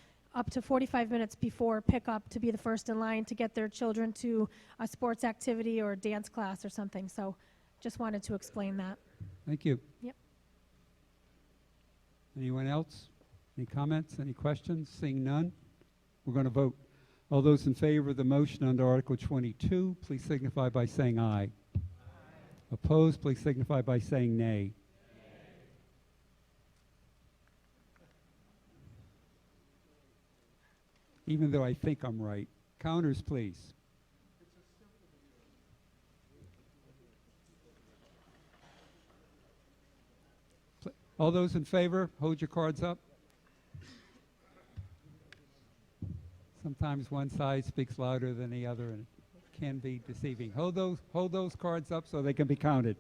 to 45 minutes before pickup to be the first in line to get their children to a sports activity or a dance class or something. So just wanted to explain that. Thank you. Yep. Anyone else? Any comments? Any questions? Seeing none, we're going to vote. All those in favor of the motion under Article 22, please signify by saying aye. Aye. Opposed, please signify by saying nay. Even though I think I'm right. Counters, please. All those in favor, hold your cards up. Sometimes one side speaks louder than the other, and it can be deceiving. Hold those cards up so they can be counted.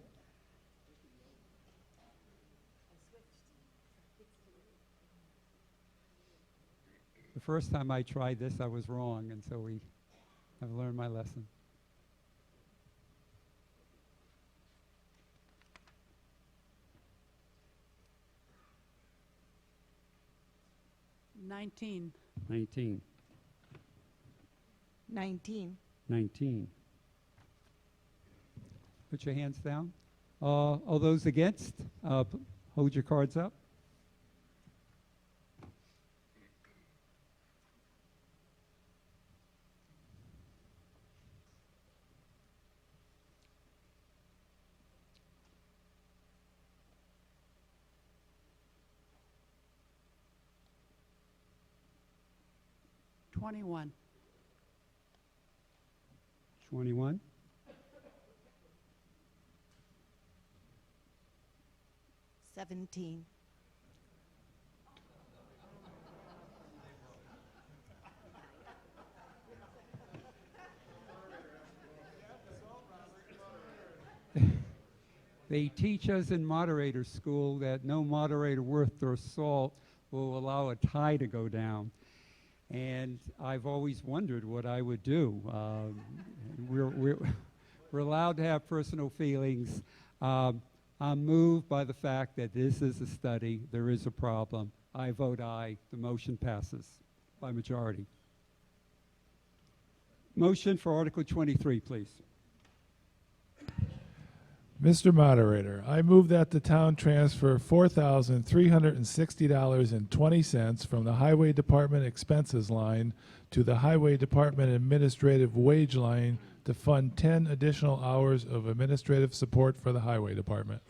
The first time I tried this, I was wrong, and so I've learned my lesson. $19. 19. 19. Put your hands down. All those against, hold your cards up. 21. 21. $17. They teach us in moderator school that no moderator worth their salt will allow a tie to go down. And I've always wondered what I would do. We're allowed to have personal feelings. I'm moved by the fact that this is a study. There is a problem. I vote aye. The motion passes by majority. Motion for Article 23, please. Mr. Moderator, I move that the town transfer $4,360.20 from the Highway Department expenses line to the Highway Department administrative wage line to fund 10 additional hours of administrative support for the Highway Department.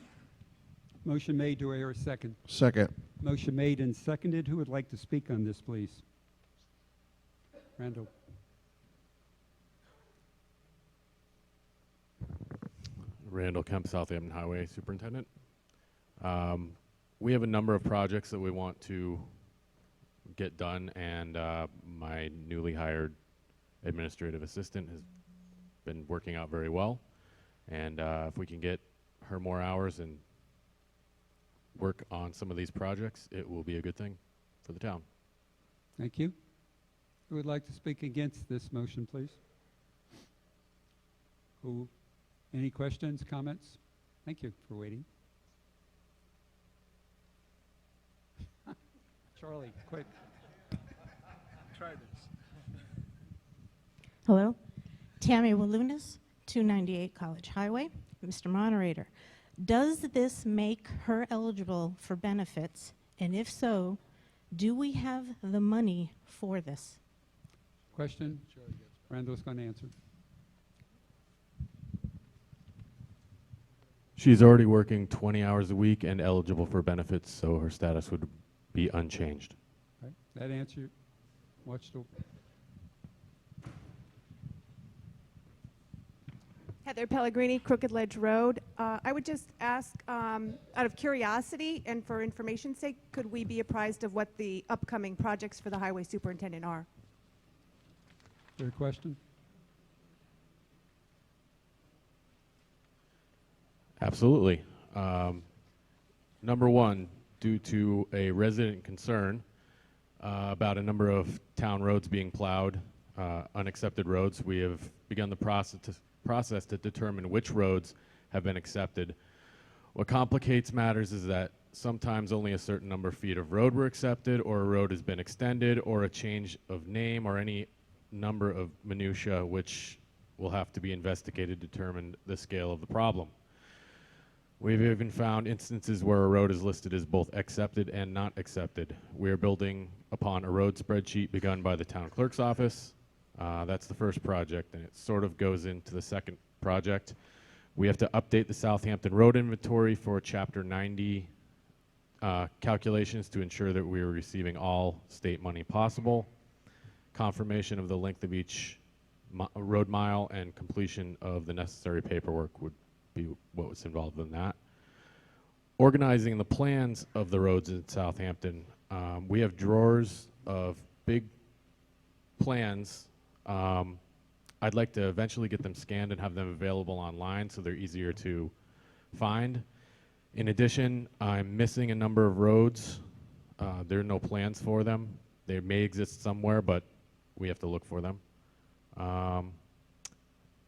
Motion made. Do I hear a second? Second. Motion made and seconded. Who would like to speak on this, please? Randall. Randall Kemp, Southampton Highway Superintendent. We have a number of projects that we want to get done, and my newly hired administrative assistant has been working out very well. And if we can get her more hours and work on some of these projects, it will be a good thing for the town. Thank you. Who would like to speak against this motion, please? Who? Any questions, comments? Thank you for waiting. Charlie, quick. Try this. Hello, Tammy Walunas, 298 College Highway. Mr. Moderator, does this make her eligible for benefits? And if so, do we have the money for this? Question? Randall's going to answer. She's already working 20 hours a week and eligible for benefits, so her status would be unchanged. Right. That answer, watch the. Heather Pellegrini, Crooked Ledge Road. I would just ask, out of curiosity and for information's sake, could we be apprised of what the upcoming projects for the highway superintendent are? Your question? Absolutely. Number one, due to a resident concern about a number of town roads being plowed, unaccepted roads, we have begun the process to determine which roads have been accepted. What complicates matters is that sometimes only a certain number of feet of road were accepted, or a road has been extended, or a change of name, or any number of minutia which will have to be investigated to determine the scale of the problem. We've even found instances where a road is listed as both accepted and not accepted. We are building upon a road spreadsheet begun by the town clerk's office. That's the first project, and it sort of goes into the second project. We have to update the Southampton road inventory for Chapter 90 calculations to ensure that we are receiving all state money possible. Confirmation of the length of each road mile and completion of the necessary paperwork would be what was involved in that. Organizing the plans of the roads in Southampton. We have drawers of big plans. I'd like to eventually get them scanned and have them available online so they're easier to find. In addition, I'm missing a number of roads. There are no plans for them. They may exist somewhere, but we have to look for them.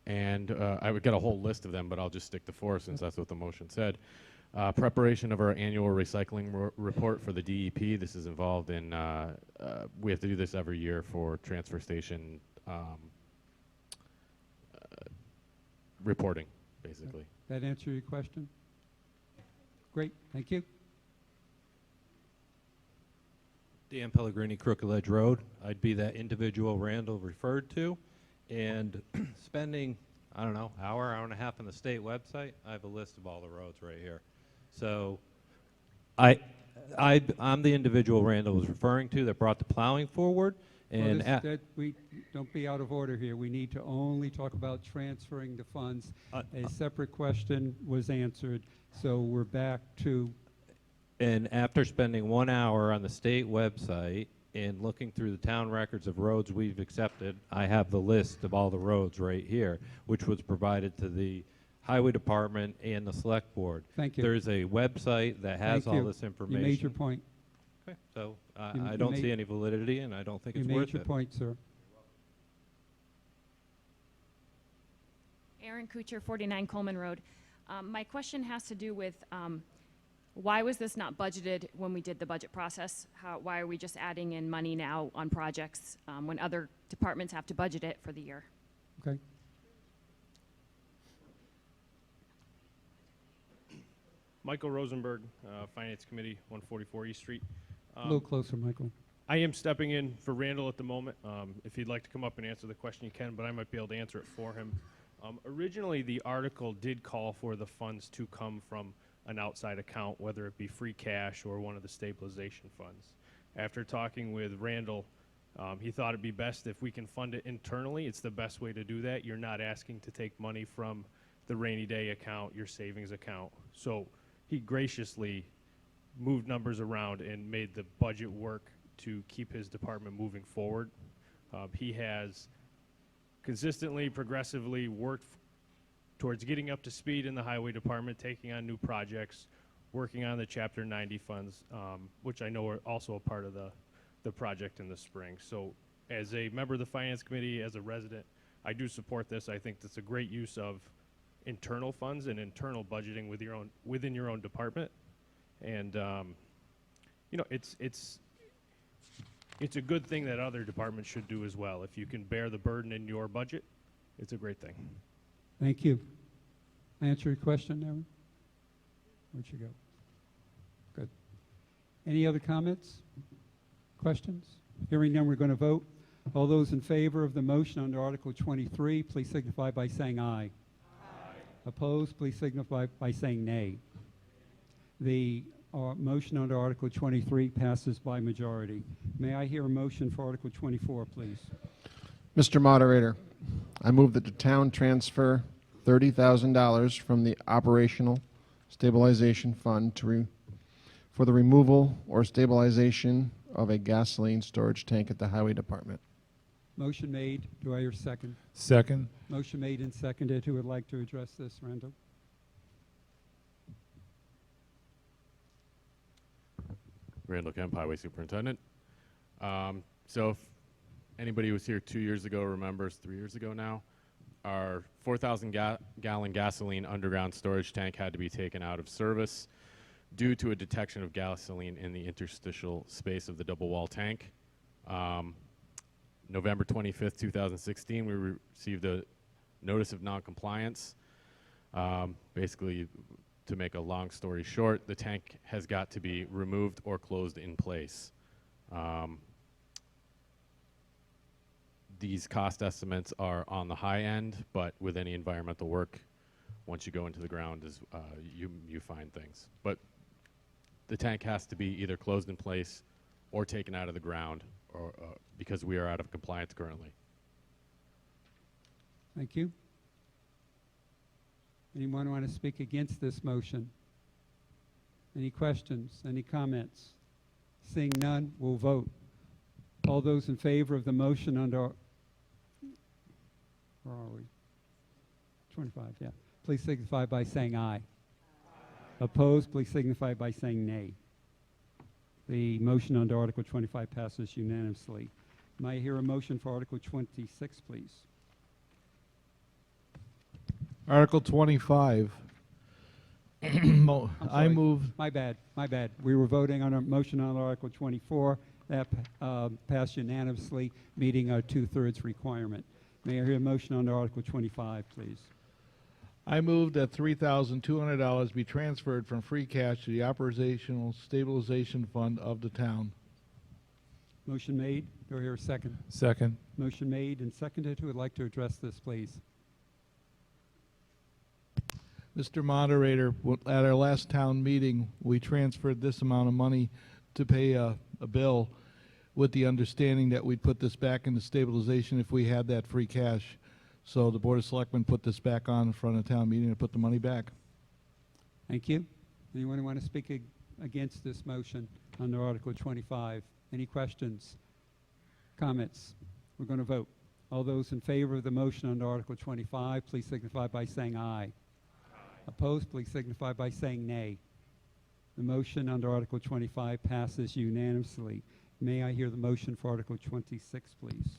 And I would get a whole list of them, but I'll just stick to 4 since that's what the motion said. Preparation of our annual recycling report for the DEP. This is involved in, we have to do this every year for transfer station reporting, basically. That answer your question? Great, thank you. Dan Pellegrini, Crooked Ledge Road. I'd be that individual Randall referred to. And spending, I don't know, hour and a half on the state website, I have a list of all the roads right here. So I'm the individual Randall was referring to that brought the plowing forward. And we don't be out of order here. We need to only talk about transferring the funds. A separate question was answered, so we're back to. And after spending 1 hour on the state website and looking through the town records of roads we've accepted, I have the list of all the roads right here, which was provided to the Highway Department and the Select Board. Thank you. There's a website that has all this information. You made your point. Okay, so You I don't made- see any validity, and I don't think You it's made worth your it. point, sir. Aaron Kuchar, 49 Coleman Road. My question has to do with why was this not budgeted when we did the budget process? Why are we just adding in money now on projects when other departments have to budget it for the year? Okay. Michael Rosenberg, Finance Committee, 144 East Street. A little closer, Michael. I am stepping in for Randall at the moment. If he'd like to come up and answer the question, you can, but I might be able to answer it for him. Originally, the article did call for the funds to come from an outside account, whether it be free cash or one of the stabilization funds. After talking with Randall, he thought it'd be best if we can fund it internally. It's the best way to do that. You're not asking to take money from the rainy day account, your savings account. So he graciously moved numbers around and made the budget work to keep his department moving forward. He has consistently, progressively worked towards getting up to speed in the highway department, taking on new projects, working on the Chapter 90 funds, which I know are also a part of the project in the spring. So as a member of the Finance Committee, as a resident, I do support this. I think that's a great use of internal funds and internal budgeting within your own department. And you know, it's a good thing that other departments should do as well. If you can bear the burden in your budget, it's a great thing. Thank you. Answer your question, Aaron? Where'd you go? Good. Any other comments? Questions? Hearing none, we're going to vote. All those in favor of the motion under Article 23, please signify by saying aye. Aye. Opposed, please signify by saying nay. The motion under Article 23 passes by majority. May I hear a motion for Article 24, please? Mr. Moderator, I move that the town transfer $30,000 from the Operational Stabilization Fund for the removal or stabilization of a gasoline storage tank at the Highway Department. Motion made. Do I hear a second? Second. Motion made and seconded. Who would like to address this, Randall? Randall Kemp, Highway Superintendent. So if anybody who was here 2 years ago remembers, 3 years ago now, our 4,000 gallon gasoline underground storage tank had to be taken out of service due to a detection of gasoline in the interstitial space of the double wall tank. November 25th, 2016, we received a notice of non-compliance. Basically, to make a long story short, the tank has got to be removed or closed in place. These cost estimates are on the high end, but with any environmental work, once you go into the ground, you find things. But the tank has to be either closed in place or taken out of the ground, or because we are out of compliance currently. Thank you. Anyone want to speak against this motion? Any questions? Any comments? Seeing none, we'll vote. All those in favor of the motion under, where are we? 25, yeah. Please signify by saying aye. Aye. Opposed, please signify by saying nay. The motion under Article 25 passes unanimously. May I hear a motion for Article 26, please? Article 25. I move. My bad. We were voting on a motion on Article 24. That passed unanimously, meeting our 2/3 requirement. May I hear a motion on Article 25, please? I move that $3,200 be transferred from free cash to the Operational Stabilization Fund of the town. Motion made. Do I hear a second? Second. Motion made and seconded. Who would like to address this, please? Mr. Moderator, at our last town meeting, we transferred this amount of money to pay a bill. with the understanding that we'd put this back into stabilization if we had that free cash. So the Board of Selectmen put this back on in front of town meeting and put the money back. Thank you. Anyone want to speak against this motion under Article 25? Any questions? Comments? We're going to vote. All those in favor of the motion under Article 25, please signify by saying aye. Opposed, please signify by saying nay. The motion under Article 25 passes unanimously. May I hear the motion for Article 26, please?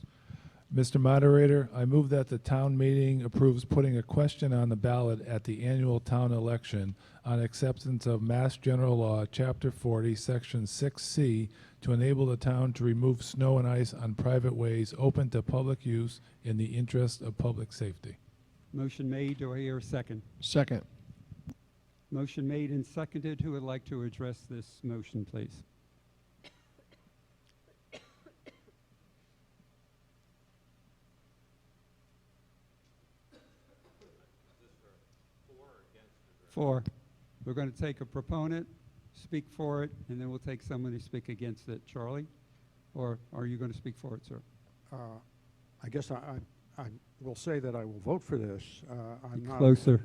Mr. Moderator, I move that the town meeting approves putting a question on the ballot at the annual town election on acceptance of Mass General Law, Chapter 40, Section 6C, to enable the town to remove snow and ice on private ways open to public use in the interest of public safety. Motion made. Do I hear a second? Second. Motion made and seconded. Who would like to address this motion, please? For. We're going to take a proponent, speak for it, and then we'll take someone to speak against it. Charlie? Or are you going to speak for it, sir? I guess I will say that I will vote for this. I'm not Closer.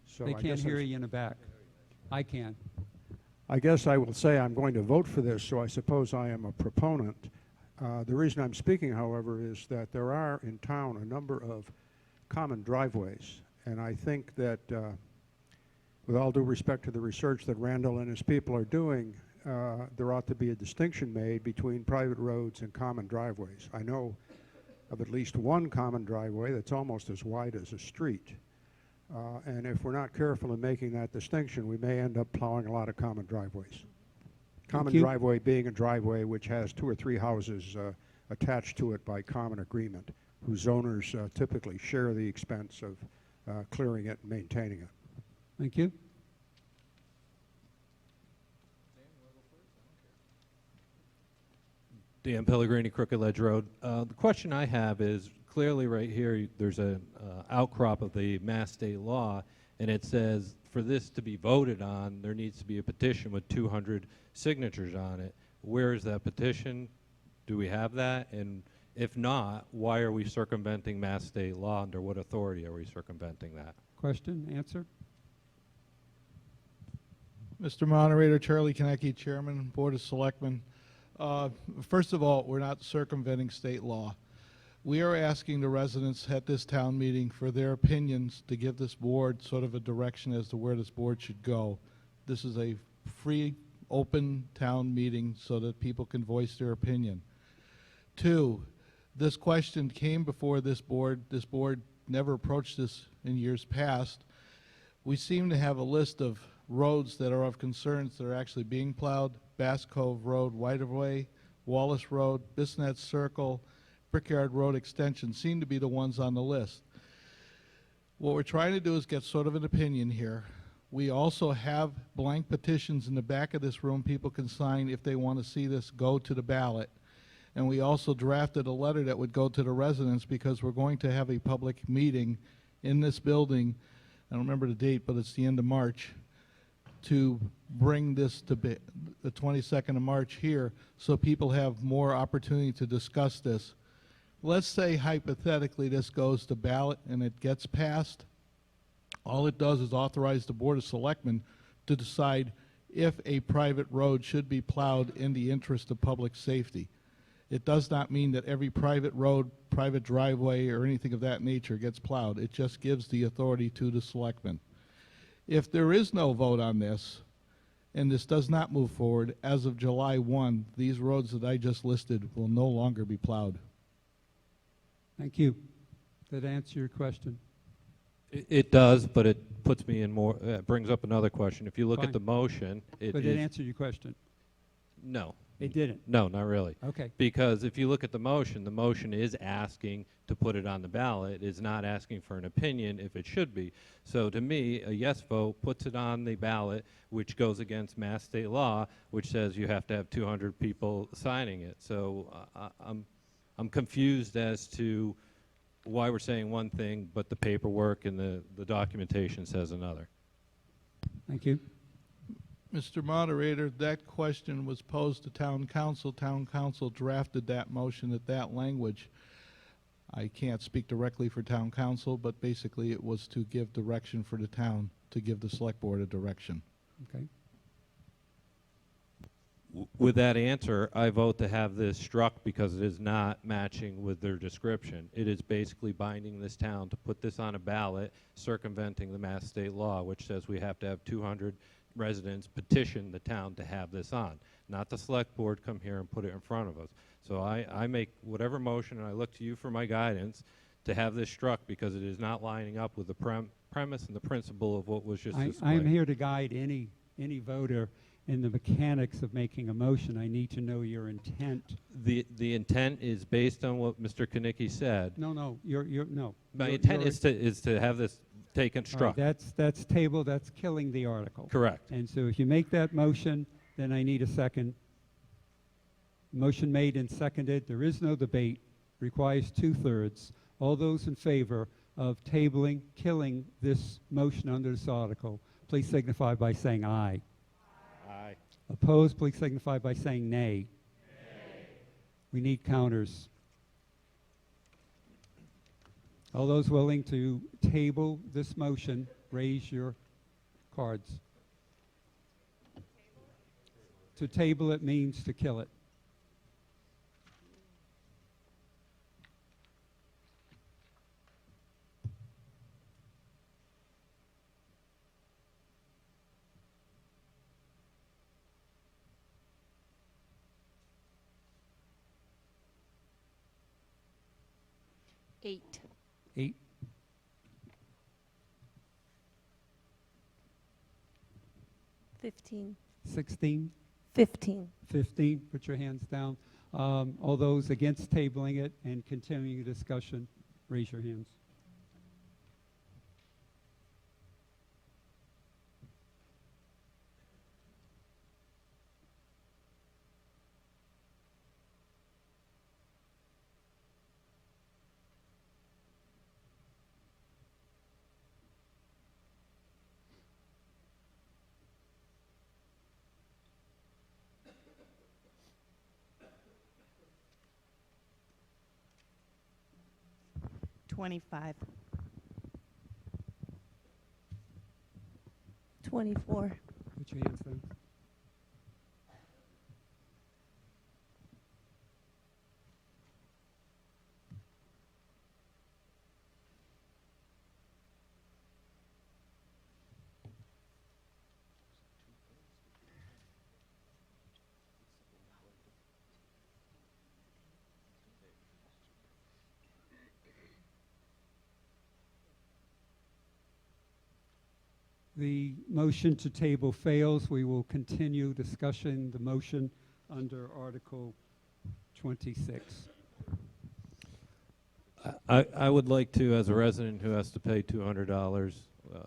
So They I can't guess hear I'm- you in the back. I can. I guess I will say I'm going to vote for this, so I suppose I am a proponent. The reason I'm speaking, however, is that there are in town a number of common driveways, and I think that with all due respect to the research that Randall and his people are doing, there ought to be a distinction made between private roads and common driveways. I know of at least one common driveway that's almost as wide as a street. And if we're not careful in making that distinction, we may end up plowing a lot of common driveways. Common you. driveway being a driveway which has 2 or 3 houses attached to it by common agreement, whose owners typically share the expense of clearing it and maintaining it. Thank you. Dan Pellegrini, Crooked Ledge Road. The question I have is, clearly right here, there's an outcrop of the Mass state law, and it says for this to be voted on, there needs to be a petition with 200 signatures on it. Where is that petition? Do we have that? And if not, why are we circumventing Mass state law? Under what authority are we circumventing that? Question, answer? Mr. Moderator, Charlie Konecki, Chairman, Board of Selectmen. First of all, we're not circumventing state law. We are asking the residents at this town meeting for their opinions to give this board sort of a direction as to where this board should go. This is a free, open town meeting so that people can voice their opinion. 2, this question came before this board. This board never approached this in years past. We seem to have a list of roads that are of concerns that are actually being plowed: Bass Cove Road, Whiterway, Wallace Road, Bisnet Circle, Brickyard Road Extension seem to be the ones on the list. What we're trying to do is get sort of an opinion here. We also have blank petitions in the back of this room people can sign if they want to see this go to the ballot. And we also drafted a letter that would go to the residents because we're going to have a public meeting in this building. I don't remember the date, but it's the end of March, to bring this to the 22nd of March here so people have more opportunity to discuss this. Let's say hypothetically this goes to ballot and it gets passed. All it does is authorize the Board of Selectmen to decide if a private road should be plowed in the interest of public safety. It does not mean that every private road, private driveway, or anything of that nature gets plowed. It just gives the authority to the selectmen. If there is no vote on this, and this does not move forward, as of July 1, these roads that I just listed will no longer be plowed. Thank you. Did that answer your question? It does, but it puts me in more, brings up another question. If you look Fine. at the motion, it But is... it answered your question. No. It didn't? No, not really. Okay. Because if you look at the motion is asking to put it on the ballot. It's not asking for an opinion if it should be. So to me, a yes vote puts it on the ballot, which goes against Mass state law, which says you have to have 200 people signing it. So I'm confused as to why we're saying one thing, but the paperwork and the documentation says another. Thank you. Mr. Moderator, that question was posed to town council. Town council drafted that motion at that language. I can't speak directly for town council, but basically it was to give direction for the town, to give the select board a direction. Okay. With that answer, I vote to have this struck because it is not matching with their description. It is basically binding this town to put this on a ballot, circumventing the Mass state law, which says we have to have 200 residents petition the town to have this on, not the select board come here and put it in front of us. So I make whatever motion, and I look to you for my guidance to have this struck because it is not lining up with the premise and the principle of what was just displayed. I'm here to guide any voter in the mechanics of making a motion. I need to know your intent. The intent is based on what Mr. Kanicki said. No, no, My intent is to have this taken struck. All right, that's table, that's killing the article. Correct. And so if you make that motion, then I need a second. Motion made and seconded. There is no debate. Requires 2/3. All those in favor of tabling, killing this motion under this article, please signify by saying aye. Aye. Opposed, please signify by saying nay. We need counters. All those willing to table this motion, raise your cards. To table it means to kill it. Eight. 8. 15. 16. 15. 15. Put your hands down. All those against tabling it and continuing the discussion, raise your hands. $25. 24. Put your hands down. The motion to table fails. We will continue discussion, the motion under Article 26. I would like to, as a resident who has to pay $200,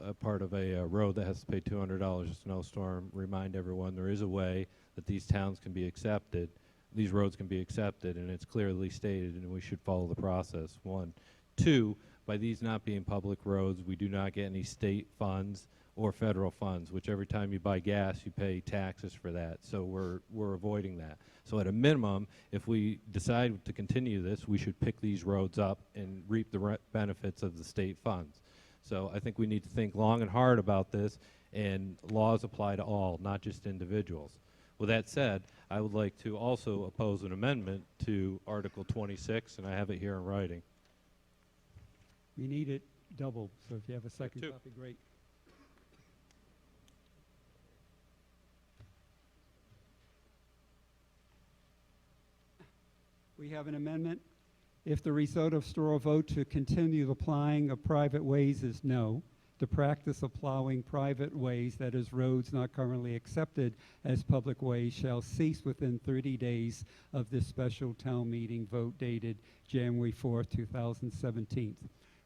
a part of a road that has to pay $200 a snowstorm, remind everyone there is a way that these towns can be accepted, these roads can be accepted, and it's clearly stated, and we should follow the process. 1. 2, by these not being public roads, we do not get any state funds or federal funds, which every time you buy gas, you pay taxes for that. So we're avoiding that. So at a minimum, if we decide to continue this, we should pick these roads up and reap the benefits of the state funds. So I think we need to think long and hard about this, and laws apply to all, not just individuals. With that said, I would like to also oppose an amendment to Article 26, and I have it here in writing. We need it doubled, so if you have a second Two. copy, great. We have an amendment. If the result of straw vote to continue the plowing of private ways is no, the practice of plowing private ways, that is roads not currently accepted as public ways, shall cease within 30 days of this special town meeting vote dated January 4th, 2017.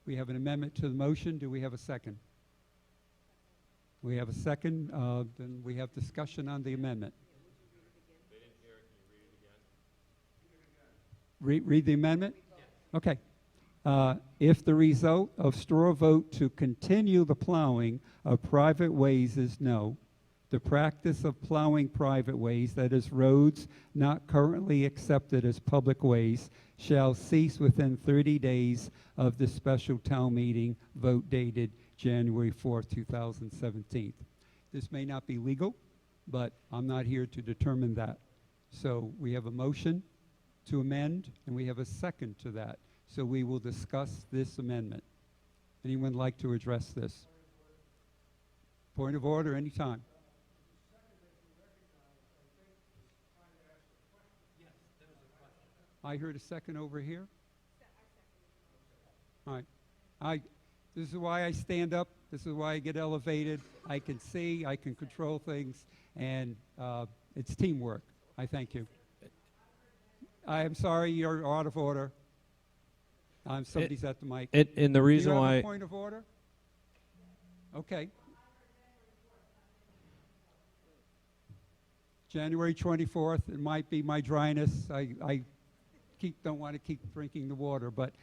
We have an amendment to the motion. Do we have a second? We have a second. Then we have discussion on the amendment. Read the amendment? Okay. If the result of straw vote to continue the plowing of private ways is no, the practice of plowing private ways, that is roads not currently accepted as public ways, shall cease within 30 days of the special town meeting vote dated January 4th, 2017. This may not be legal, but I'm not here to determine that. So we have a motion to amend, and we have a second to that. So we will discuss this amendment. Anyone like to address this? Point of order, anytime. I heard a second over here. All right. This is why I stand up. This is why I get elevated. I can see, I can control things, and it's teamwork. I thank you. I am sorry, you're out of order. Somebody's at the mic. And the reason Do you have why a point of order? Okay. January 24th, it might be my dryness. I don't want to keep drinking the water, but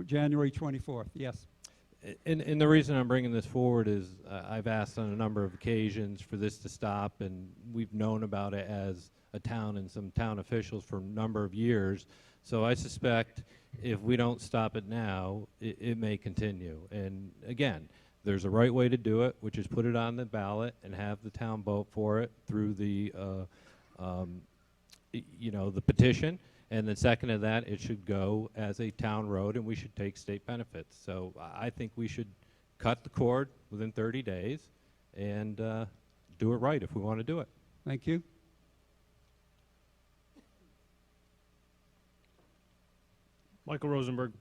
January 24th, yes. And the reason I'm bringing this forward is I've asked on a number of occasions for this to stop, and we've known about it as a town and some town officials for a number of years. So I suspect if we don't stop it now, it may continue. And again, there's a right way to do it, which is put it on the ballot and have the town vote for it through the, the petition. And then second to that, it should go as a town road, and we should take state benefits. So I think we should cut the cord within 30 days and do it right if we want to do it. Thank you. Michael Rosenberg,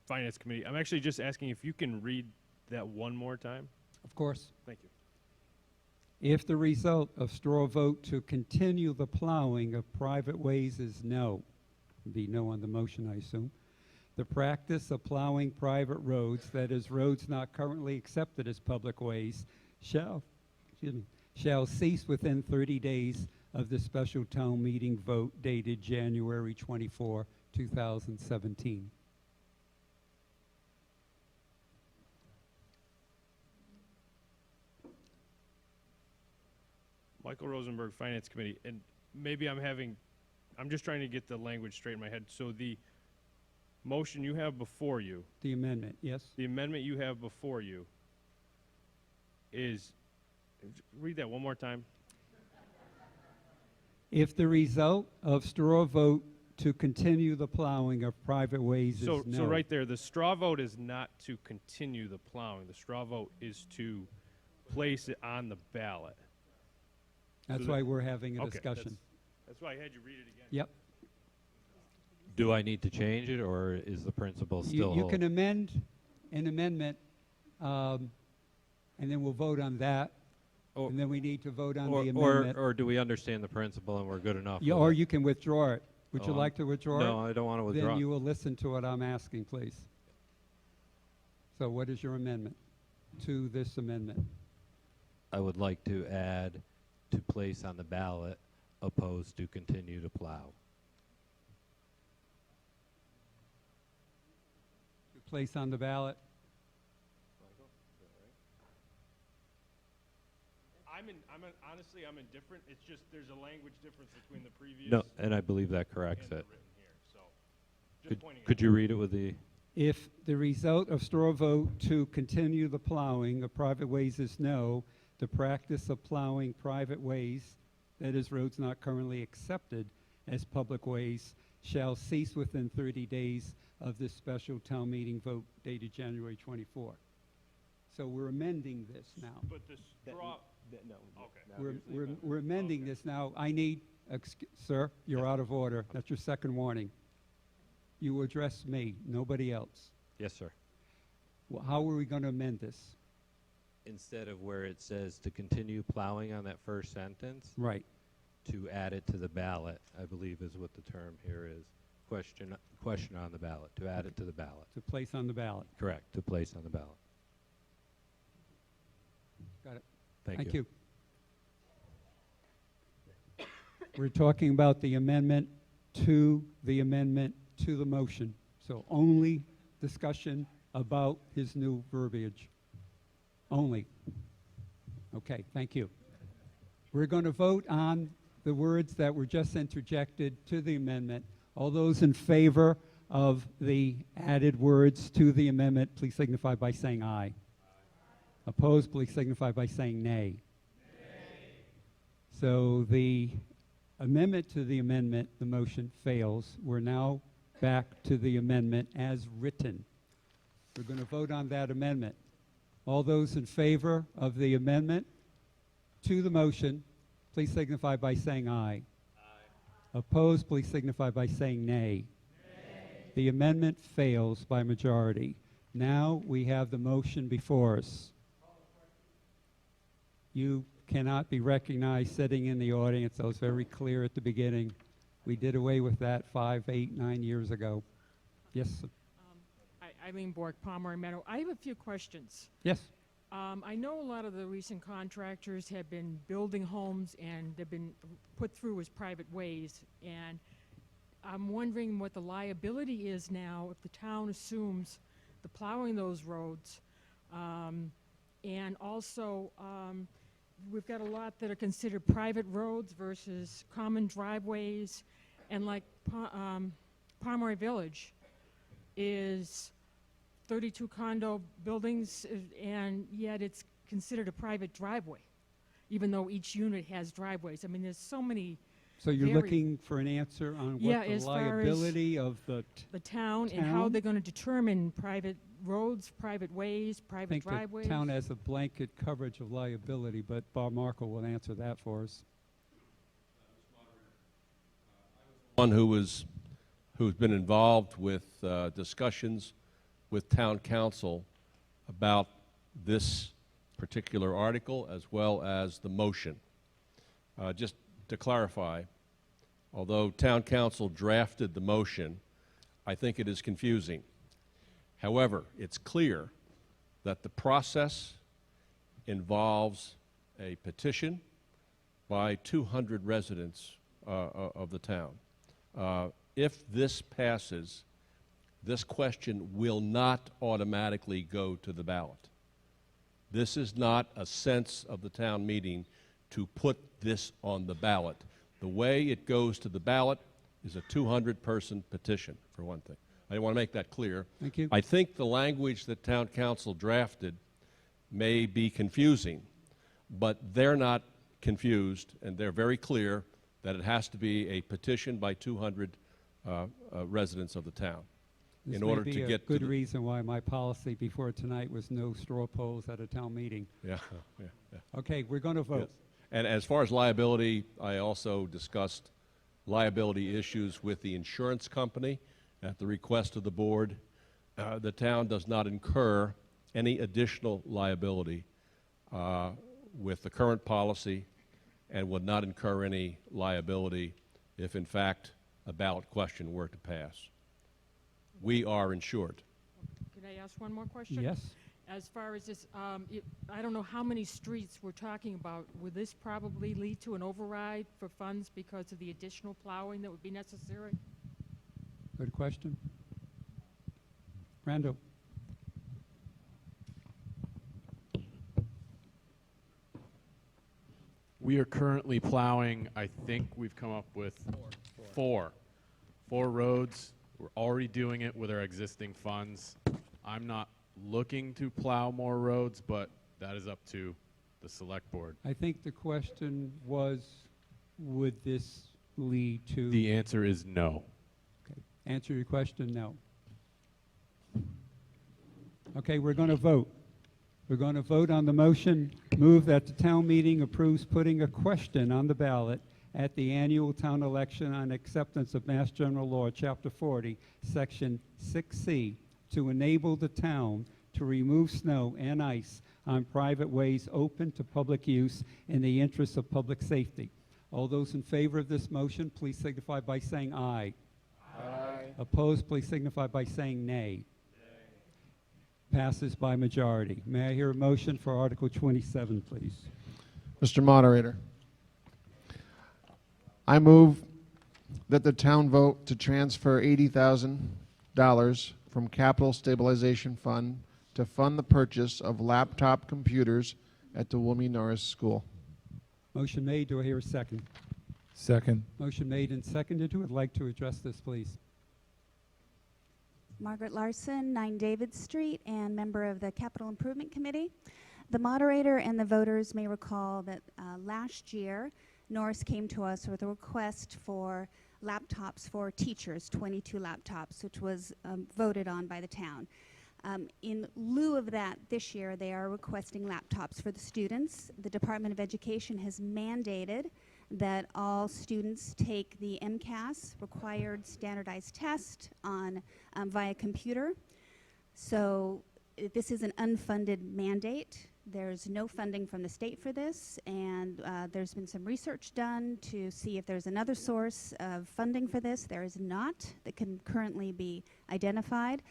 Finance Committee. I'm actually just asking if you can read that one more time. Of course. Thank you. If the result of straw vote to continue the plowing of private ways is no, be no on the motion, I assume, the practice of plowing private roads, that is roads not currently accepted as public ways, shall cease within 30 days of the special town meeting vote dated January 24, 2017. Michael Rosenberg, Finance Committee, and maybe I'm just trying to get the language straight in my head. So the motion you have before you, The amendment, yes? the amendment you have before you is, read that one more time. If the result of straw vote to continue the plowing of private ways is no. So right there, the straw vote is not to continue the plowing. The straw vote is to place it on the ballot. That's So why we're having a okay, discussion. That's why I had you read it again. Yep. Do I need to change it, or is the principle still You hold? can amend an amendment, and then we'll vote on that. And then we need to vote on the amendment. Or do we understand the principle and we're good enough? Yeah, with or it? you can withdraw it. Would you Oh, like to withdraw it? No, I don't want to withdraw. Then you will listen to what I'm asking, please. So what is your amendment to this amendment? I would like to add to place on the ballot opposed to continue to plow. To place on the ballot? Honestly, I'm indifferent. It's just there's a language difference between the previous. No, and I believe that corrects and it. the written here. So, just pointing Could you read it with the? If the result of straw vote to continue the plowing of private ways is no, the practice of plowing private ways, that is roads not currently accepted as public ways, shall cease within 30 days of this special town meeting vote dated January 24. So we're amending this now. But the straw. No. Okay. We're amending this now. I need, sir, you're out of order. That's your second warning. You address me, nobody else. Yes, sir. Well, how are we going to amend this? Instead of where it says to continue plowing on that first sentence, Right. to add it to the ballot, I believe is what the term here is. Question on the ballot, to add it to the ballot. To place on the ballot. Correct, to place on the ballot. Got it. Thank you. We're talking about the amendment to the motion. So only discussion about his new verbiage. Only. Okay, thank you. We're going to vote on the words that were just interjected to the amendment. All those in favor of the added words to the amendment, please signify by saying aye. Opposed, please signify by saying nay. So the amendment to the amendment, the motion fails. We're now back to the amendment as written. We're going to vote on that amendment. All those in favor of the amendment to the motion, please signify by saying aye. Opposed, please signify by saying nay. The amendment fails by majority. Now we have the motion before us. You cannot be recognized sitting in the audience. That was very clear at the beginning. We did away with that 5, 8, 9 years ago. Yes, sir. Eileen Bork, Palmer Meadow. I have a few questions. Yes. I know a lot of the recent contractors have been building homes and they've been put through as private ways. And I'm wondering what the liability is now if the town assumes the plowing those roads. And also, we've got a lot that are considered private roads versus common driveways. And like Pomeroy Village is 32 condo buildings, and yet it's considered a private driveway, even though each unit has driveways. I mean, there's so many. So you're looking for an answer on what the as far as liability of the town and how they're going to determine private roads, private ways, I private think driveways. the town has a blanket coverage of liability, but Bob Markle will answer that for us. One who's been involved with discussions with town council about this particular article as well as the motion. Just to clarify, although town council drafted the motion, I think it is confusing. However, it's clear that the process involves a petition by 200 residents of the town. If this passes, this question will not automatically go to the ballot. This is not a sense of the town meeting to put this on the ballot. The way it goes to the ballot is a 200-person petition, for one thing. I want to make that clear. Thank you. I think the language that town council drafted may be confusing, but they're not confused, and they're very clear that it has to be a petition by 200 residents of the town. This in order may be to a get good to the reason why my policy before tonight was no straw polls at a town meeting. yeah. Okay, we're going to vote. Yes. And as far as liability, I also discussed liability issues with the insurance company at the request of the board. The town does not incur any additional liability with the current policy and would not incur any liability if, in fact, a ballot question were to pass. We are insured. Can I ask one more question? Yes. As far as this, I don't know how many streets we're talking about. Would this probably lead to an override for funds because of the additional plowing that would be necessary? Good question. Randall. We are currently plowing, I think we've come up with four roads. We're already doing it with our existing funds. I'm not looking to plow more roads, but that is up to the select board. I think the question was, would this lead to... The answer is no. Okay. Answer your question, no. Okay, we're going to vote. We're going to vote on the motion, move that the town meeting approves putting a question on the ballot at the annual town election on acceptance of Mass General Law, Chapter 40, Section 6C, to enable the town to remove snow and ice on private ways open to public use in the interest of public safety. All those in favor of this motion, please signify by saying aye. Aye. Opposed, please signify by saying nay. Passes by majority. May I hear a motion for Article 27, please? Mr. Moderator, I move that the town vote to transfer $80,000 from Capital Stabilization Fund to fund the purchase of laptop computers at the Wilmy Norris School. Motion made. Do I hear a second? Second. Motion made and seconded. Who would like to address this, please? Margaret Larson, 9 David Street, and member of the Capital Improvement Committee. The moderator and the voters may recall that last year, Norris came to us with a request for laptops for teachers, 22 laptops, which was voted on by the town. In lieu of that, this year, they are requesting laptops for the students. The Department of Education has mandated that all students take the MCAS, required standardized test, on via computer. So this is an unfunded mandate. There's no funding from the state for this, and there's been some research done to see if there's another source of funding for this. There is not that can currently be identified.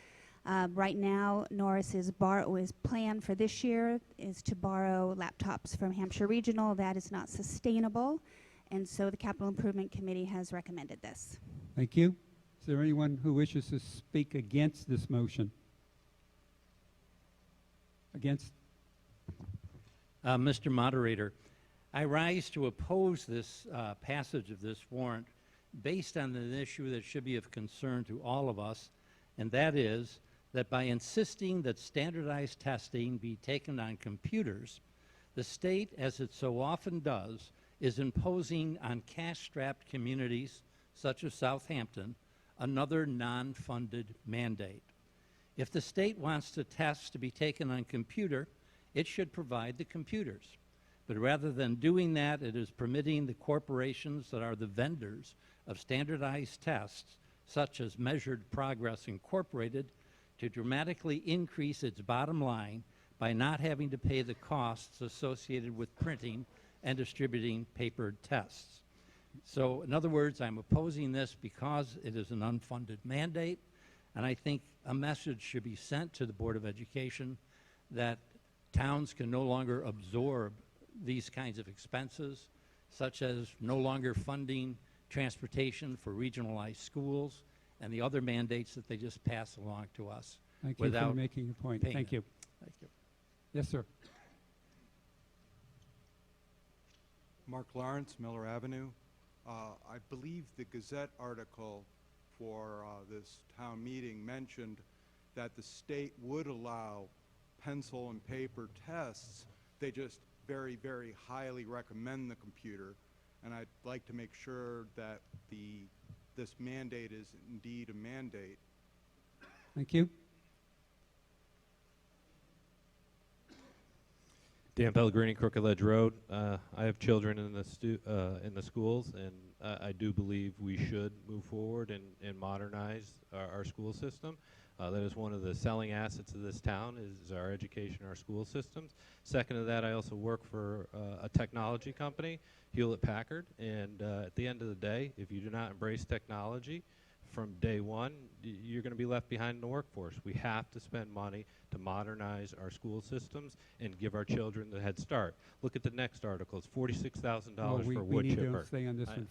Right now, Norris's plan for this year is to borrow laptops from Hampshire Regional. That is not sustainable, and so the Capital Improvement Committee has recommended this. Thank you. Is there anyone who wishes to speak against this motion? Against? Mr. Moderator, I rise to oppose this passage of this warrant based on an issue that should be of concern to all of us, and that is that by insisting that standardized testing be taken on computers, the state, as it so often does, is imposing on cash-strapped communities, such as Southampton, another non-funded mandate. If the state wants the tests to be taken on computer, it should provide the computers. But rather than doing that, it is permitting the corporations that are the vendors of standardized tests, such as Measured Progress Incorporated, to dramatically increase its bottom line by not having to pay the costs associated with printing and distributing papered tests. So, in other words, I'm opposing this because it is an unfunded mandate, and I think a message should be sent to the Board of Education that towns can no longer absorb these kinds of expenses, such as no longer funding transportation for regionalized schools and the other mandates that they just pass along to us. Thank you for making your point. payment. Thank you. Thank you. Yes, sir. Mark Lawrence, Miller Avenue. I believe the Gazette article for this town meeting mentioned that the state would allow pencil and paper tests. They just very, very highly recommend the computer, and I'd like to make sure that this mandate is indeed a mandate. Thank you. Dan Pellegrini, Crooked Ledge Road. I have children in the schools, and I do believe we should move forward and modernize our school system. That is one of the selling assets of this town, is our education, our school systems. Second to that, I also work for a technology company, Hewlett Packard, and at the end of the day, if you do not embrace technology from day one, you're going to be left behind in the workforce. We have to spend money to modernize our school systems and give our children the head start. Look at the next article. It's $46,000 for a wood we need chipper. to stay on this one.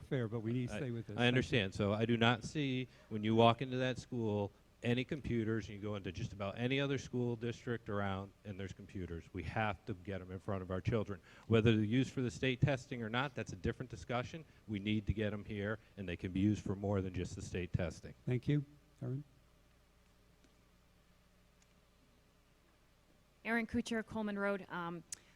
Fair, but we need to stay with this. I understand. So I do not see, when you walk into that school, any computers, and you go into just about any other school district around, and there's computers. We have to get them in front of our children. Whether they're used for the state testing or not, that's a different discussion. We need to get them here, and they can be used for more than just the state testing. Thank you. Erin? Erin Kuchar, Coleman Road.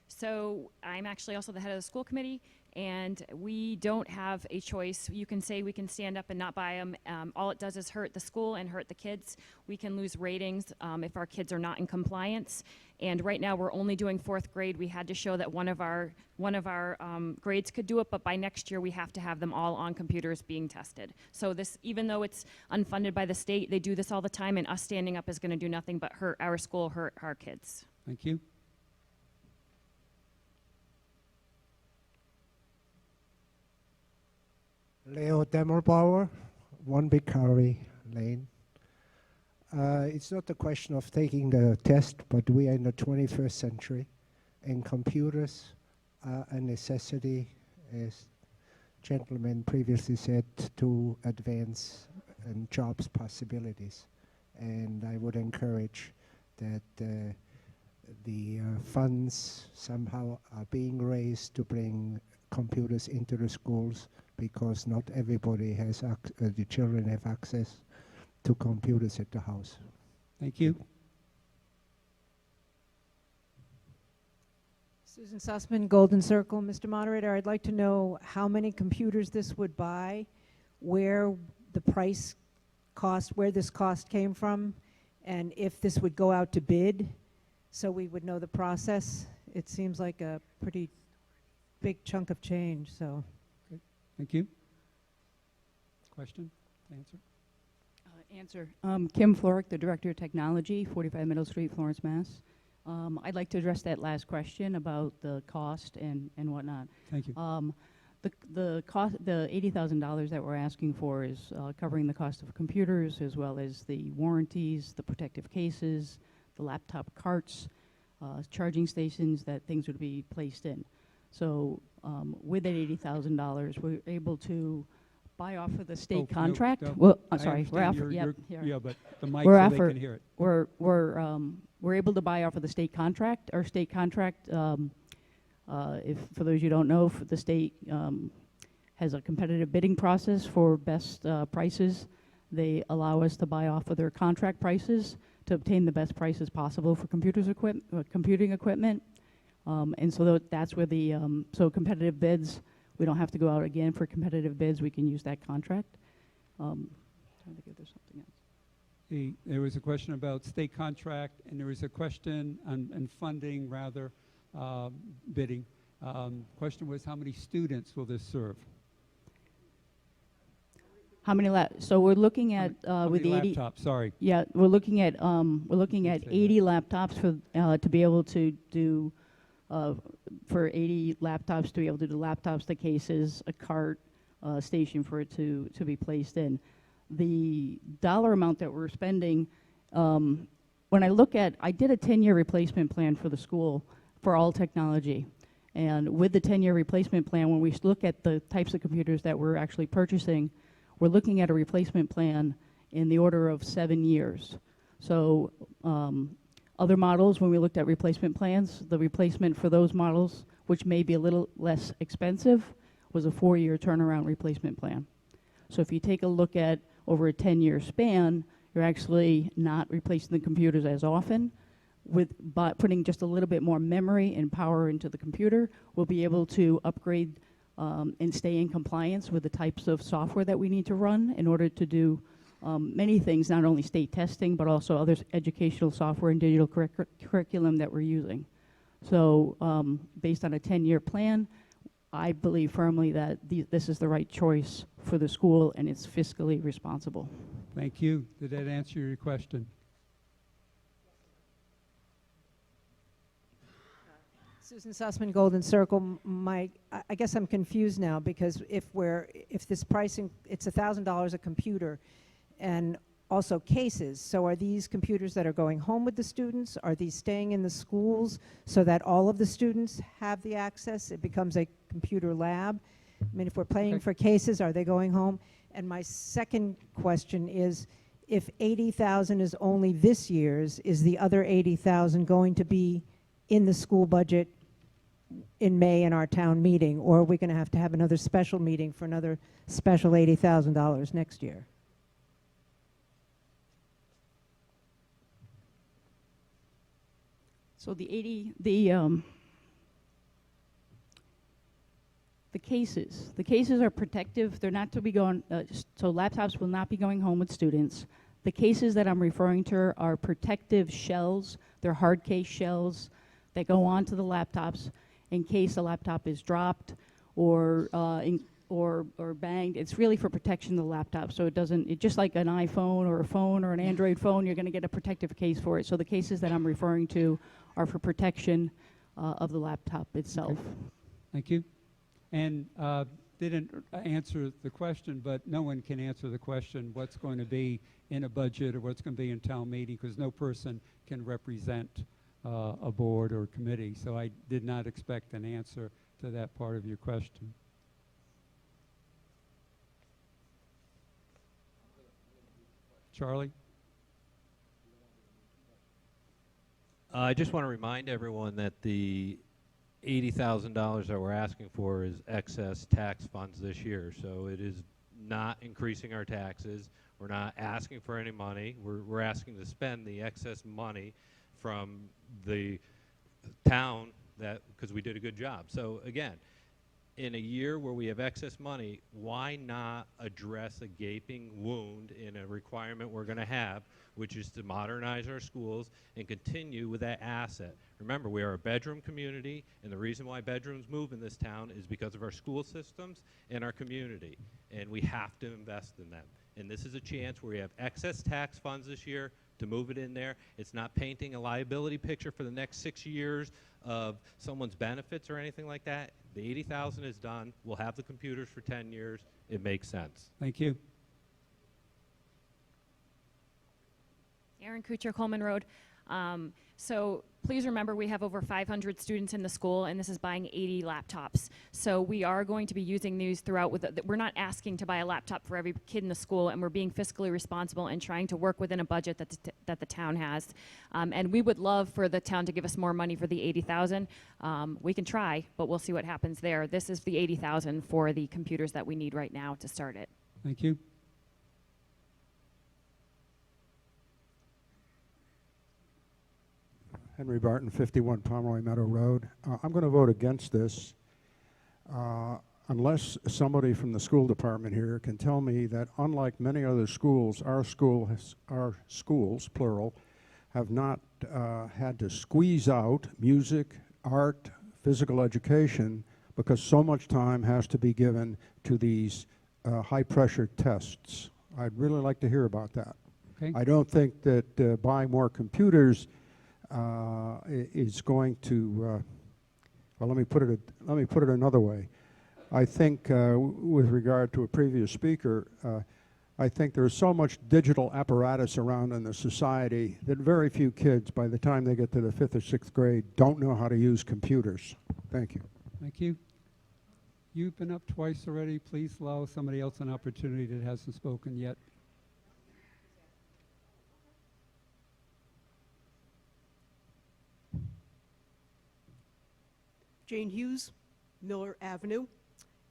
So I'm actually also the head of the school committee, and we don't have a choice. You can say we can stand up and not buy them. All it does is hurt the school and hurt the kids. We can lose ratings if our kids are not in compliance. And right now we're only doing 4th grade. We had to show that one of our grades could do it, but by next year we have to have them all on computers being tested. So this, even though it's unfunded by the state, they do this all the time, and us standing up is going to do nothing but hurt our school, hurt our kids. Thank you. Leo Demerbauer, 1 Victory Lane. It's not a question of taking the test, but we are in the 21st century, and computers are a necessity, as gentlemen previously said, to advance and jobs possibilities. And I would encourage that the funds somehow are being raised to bring computers into the schools, because not everybody has the children have access to computers at the house. Thank you. Susan Sussman, Golden Circle. Mr. Moderator, I'd like to know how many computers this would buy, where the price cost, where this cost came from, and if this would go out to bid, so we would know the process. It seems like a pretty big chunk of change, so. Thank you. Question? Answer? Answer. Kim Florick, the Director of Technology, 45 Middle Street, Florence, Mass. I'd like to address that last question about the cost and whatnot. Thank you. The cost, the $80,000 that we're asking for is covering the cost of computers, as well as the warranties, the protective cases, the laptop carts, charging stations that things would be placed in. So with that $80,000, we're able to buy off of the state contract. Well, sorry, we're off. Yeah, but the mic we're so they can hear it. We're able to buy off of the state contract. Our state contract, if for those you don't know, the state has a competitive bidding process for best prices. They allow us to buy off of their contract prices to obtain the best prices possible for computing equipment. And so that's where the so competitive bids. We don't have to go out again for competitive bids. We can use that contract. Trying to think if there's something else. There was a question about state contract, and there was a question on funding, rather, bidding. Question was, how many students will this serve? How many so we're looking at with the 80 laptops, sorry. Yeah, we're looking at 80 laptops for to be able to do for 80 laptops to be able to do laptops, the cases, a cart station for it to be placed in. The dollar amount that we're spending, when I look at, I did a 10-year replacement plan for the school for all technology. And with the 10-year replacement plan, when we look at the types of computers that we're actually purchasing, we're looking at a replacement plan in the order of 7 years. So other models, when we looked at replacement plans, the replacement for those models, which may be a little less expensive, was a 4-year turnaround replacement plan. So if you take a look at over a 10-year span, you're actually not replacing the computers as often. With putting just a little bit more memory and power into the computer, we'll be able to upgrade and stay in compliance with the types of software that we need to run in order to do many things, not only state testing, but also other educational software and digital curriculum that we're using. So based on a 10-year plan, I believe firmly that this is the right choice for the school, and it's fiscally responsible. Thank you. Did that answer your question? Susan Sussman, Golden Circle. I guess I'm confused now, because if this pricing, it's $1,000 a computer, and also cases. So are these computers that are going home with the students? Are these staying in the schools so that all of the students have the access? It becomes a computer lab. I mean, if we're paying for cases, are they going home? And my second question is, if 80,000 is only this year's, is the other 80,000 going to be in the school budget in May in our town meeting, or are we going to have another special meeting for another special $80,000 next year? So the cases are protective. They're not to be going, so laptops will not be going home with students. The cases that I'm referring to are protective shells. They're hard case shells that go onto the laptops in case the laptop is dropped or banged. It's really for protection of the laptop, so it's just like an iPhone or a phone or an Android phone, you're going to get a protective case for it. So the cases that I'm referring to are for protection of the laptop itself. Okay. Thank you. And didn't answer the question, but no one can answer the question what's going to be in a budget or what's going to be in town meeting, because no person can represent a board or committee. So I did not expect an answer to that part of your question. Charlie? I just want to remind everyone that the $80,000 that we're asking for is excess tax funds this year. So it is not increasing our taxes. We're not asking for any money. We're asking to spend the excess money from the town because we did a good job. So again, in a year where we have excess money, why not address a gaping wound in a requirement we're going to have, which is to modernize our schools and continue with that asset. Remember, we are a bedroom community, and the reason why bedrooms move in this town is because of our school systems and our community, and we have to invest in them. And this is a chance where we have excess tax funds this year to move it in there. It's not painting a liability picture for the next 6 years of someone's benefits or anything like that. The $80,000 is done. We'll have the computers for 10 years. It makes sense. Thank you. Aaron Kuchar, Coleman Road. So please remember we have over 500 students in the school, and this is buying 80 laptops. So we are going to be using these throughout. We're not asking to buy a laptop for every kid in the school, and we're being fiscally responsible and trying to work within a budget that the town has. And we would love for the town to give us more money for the 80,000. We can try, but we'll see what happens there. This is the 80,000 for the computers that we need right now to start it. Thank you. Henry Barton, 51 Pomeroy Meadow Road. I'm going to vote against this unless somebody from the school department here can tell me that unlike many other schools, our schools, plural, have not had to squeeze out music, art, physical education because so much time has to be given to these high-pressure tests. I'd really like to hear about that. Okay. I don't think that buying more computers is going to, well, let me put it another way. I think with regard to a previous speaker, I think there's so much digital apparatus around in the society that very few kids, by the time they get to the 5th or 6th grade, don't know how to use computers. Thank you. Thank you. You've been up twice already. Please allow somebody else an opportunity that hasn't spoken yet. Jane Hughes, Miller Avenue.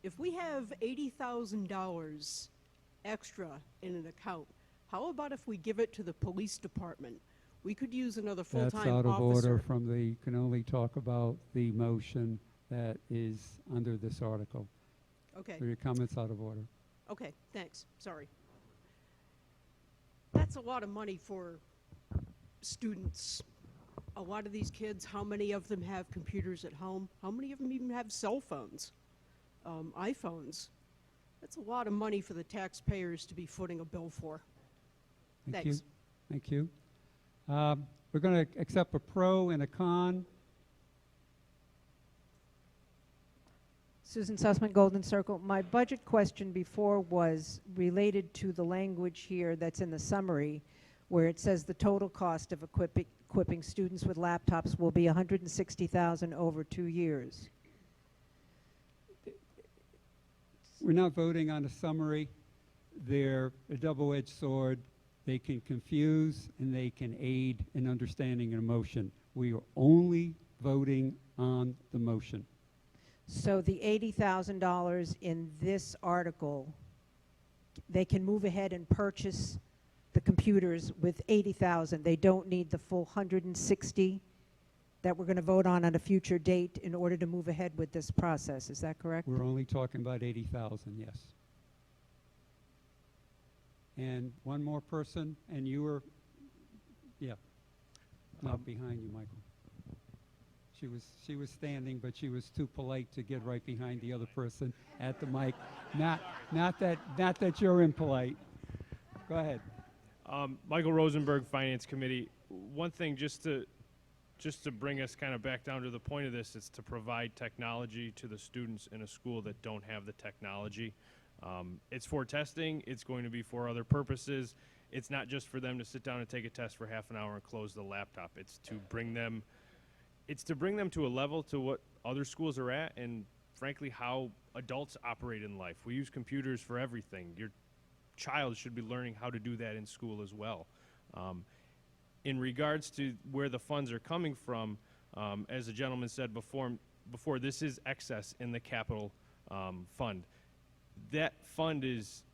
If we have $80,000 extra in an account, how about if we give it to the police department? We could use another full-time officer. That's out of order from the, you can only talk about the motion that is under this article. Okay. So your comment's out of order. Okay, thanks. Sorry. That's a lot of money for students. A lot of these kids, how many of them have computers at home? How many of them even have cell phones, iPhones? That's a lot of money for the taxpayers to be footing a bill for. Thank Thanks. you. Thank you. We're going to accept a pro and a con. Susan Sussman, Golden Circle. My budget question before was related to the language here that's in the summary, where it says the total cost of equipping students with laptops will be $160,000 over 2 years. We're not voting on a summary. They're a double-edged sword. They can confuse and they can aid in understanding an emotion. We are only voting on the motion. So the $80,000 in this article, they can move ahead and purchase the computers with $80,000. They don't need the full $160,000 that we're going to vote on a future date in order to move ahead with this process. Is that correct? We're only talking about $80,000, yes. And one more person, and you were, yeah, not behind you, Michael. She was standing, but she was too polite to get right behind the other person at the mic. Not that you're impolite. Go ahead. Michael Rosenberg, Finance Committee. One thing, just to bring us kind of back down to the point of this, is to provide technology to the students in a school that don't have the technology. It's for testing. It's going to be for other purposes. It's not just for them to sit down and take a test for half an hour and close the laptop. It's to bring them to a level to what other schools are at, and frankly how adults operate in life. We use computers for everything. Your child should be learning how to do that in school as well. in regards to where the funds are coming from, as the gentleman said before, this is excess in the capital fund. That fund is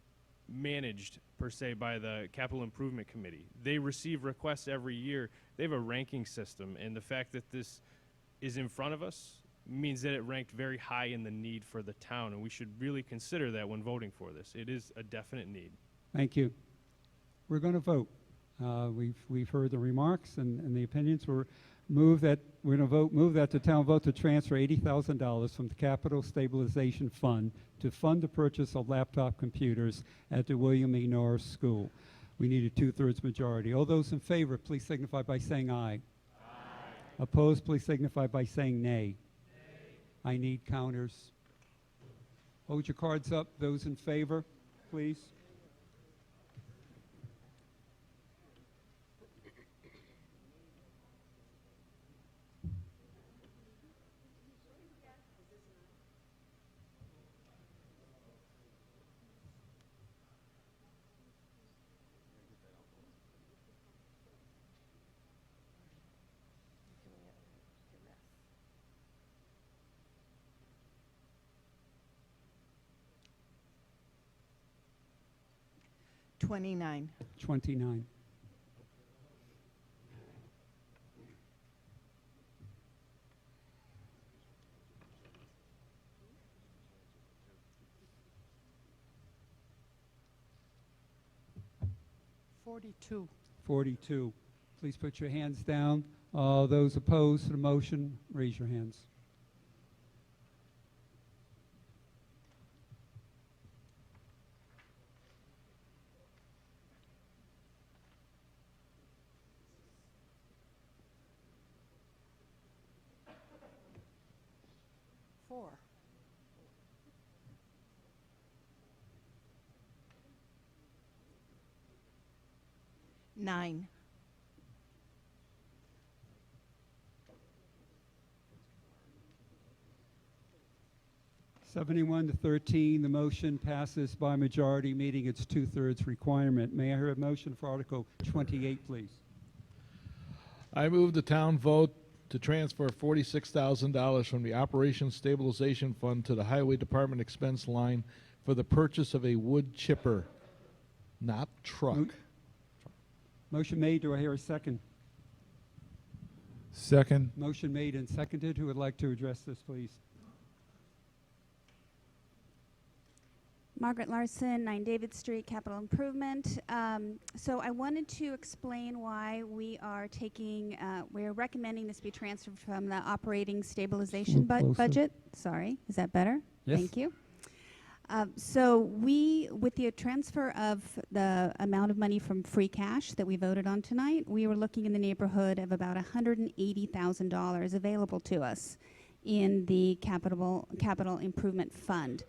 managed, per se, by the Capital Improvement Committee. They receive requests every year. They have a ranking system, and the fact that this is in front of us means that it ranked very high in the need for the town, and we should really consider that when voting for this. It is a definite need. Thank you. We're going to vote. We've heard the remarks and the opinions. We're going to move that the town vote to transfer $80,000 from the Capital Stabilization Fund to fund the purchase of laptop computers at the William E. Norris School. We need a 2/3 majority. All those in favor, please signify by saying aye. Opposed, please signify by saying nay. I need counters. Hold your cards up. Those in favor, please. $29. 29. $42. 42. Please put your hands down. Those opposed to the motion, raise your hands. $4. 9. 71 to 13, the motion passes by majority, meeting its 2/3 requirement. May I hear a motion for Article 28, please? I move the town vote to transfer $46,000 from the Operations Stabilization Fund to the Highway Department expense line for the purchase of a wood chipper, not truck. Motion made. Do I hear a second? Second. Motion made and seconded. Who would like to address this, please? Margaret Larson, 9 David Street, Capital Improvement. So I wanted to explain why we are we're recommending this be transferred from the operating stabilization budget. Sorry, is that better? Yes. Thank you. So with the transfer of the amount of money from free cash that we voted on tonight, we were looking in the neighborhood of about $180,000 available to us in the capital improvement fund.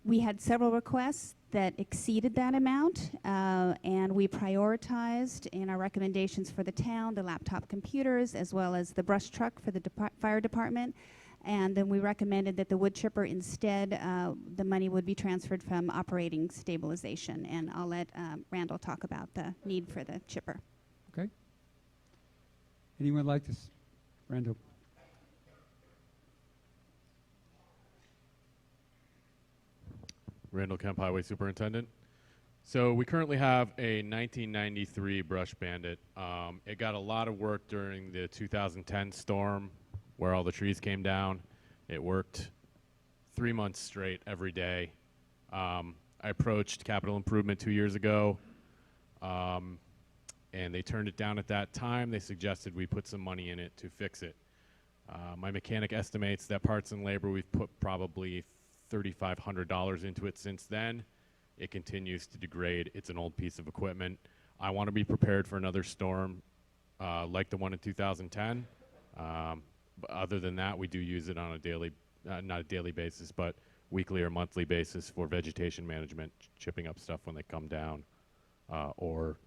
We had several requests that exceeded that amount, and we prioritized in our recommendations for the town the laptop computers as well as the brush truck for the fire department. And then we recommended that the wood chipper instead, the money would be transferred from operating stabilization. And I'll let Randall talk about the need for the chipper. Okay. Anyone like this? Randall. Randall Kemp, Highway Superintendent. So we currently have a 1993 Brush Bandit. It got a lot of work during the 2010 storm where all the trees came down. It worked 3 months straight every day. I approached Capital Improvement 2 years ago, and they turned it down at that time. They suggested we put some money in it to fix it. My mechanic estimates that parts and labor, we've put probably $3,500 into it since then. It continues to degrade. It's an old piece of equipment. I want to be prepared for another storm like the one in 2010. But other than that, we do use it on a daily, not a daily basis, but weekly or monthly basis for vegetation management, chipping up stuff when they come down, or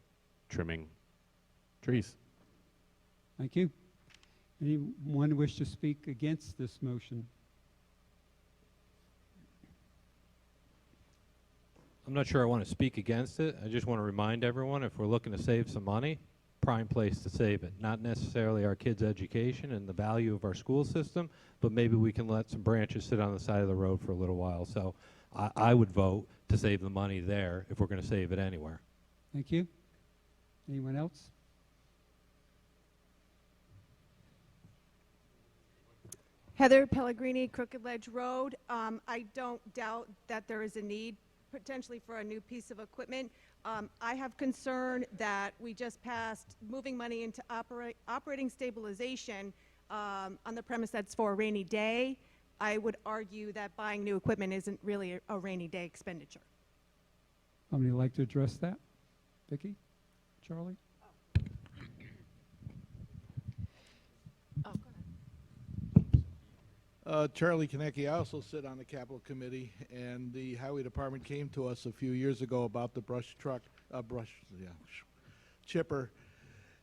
trimming trees. Thank you. Anyone wish to speak against this motion? I'm not sure I want to speak against it. I just want to remind everyone, if we're looking to save some money, prime place to save it. Not necessarily our kids' education and the value of our school system, but maybe we can let some branches sit on the side of the road for a little while. So I would vote to save the money there if we're going to save it anywhere. Thank you. Anyone else? Heather Pellegrini, Crooked Ledge Road. I don't doubt that there is a need potentially for a new piece of equipment. I have concern that we just passed moving money into operating stabilization on the premise that's for a rainy day. I would argue that buying new equipment isn't really a rainy day expenditure. Somebody like to address that? Vicki? Charlie? Charlie Konecki, I also sit on the Capital Committee, and the Highway Department came to us a few years ago about the chipper,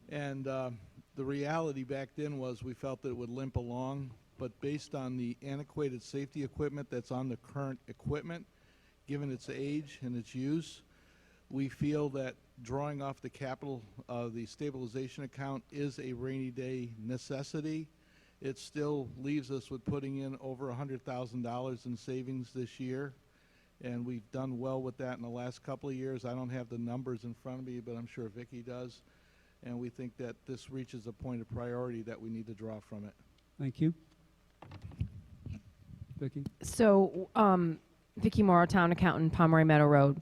and the reality back then was we felt that it would limp along, but based on the antiquated safety equipment that's on the current equipment, given its age and its use, we feel that drawing off the capital, the stabilization account is a rainy day necessity. It still leaves us with putting in over $100,000 in savings this year, and we've done well with that in the last couple of years. I don't have the numbers in front of me, but I'm sure Vicki does, and we think that this reaches a point of priority that we need to draw from it. Thank you. Vicki? So, Vicki Morrow, Town Accountant, Pomeroy Meadow Road.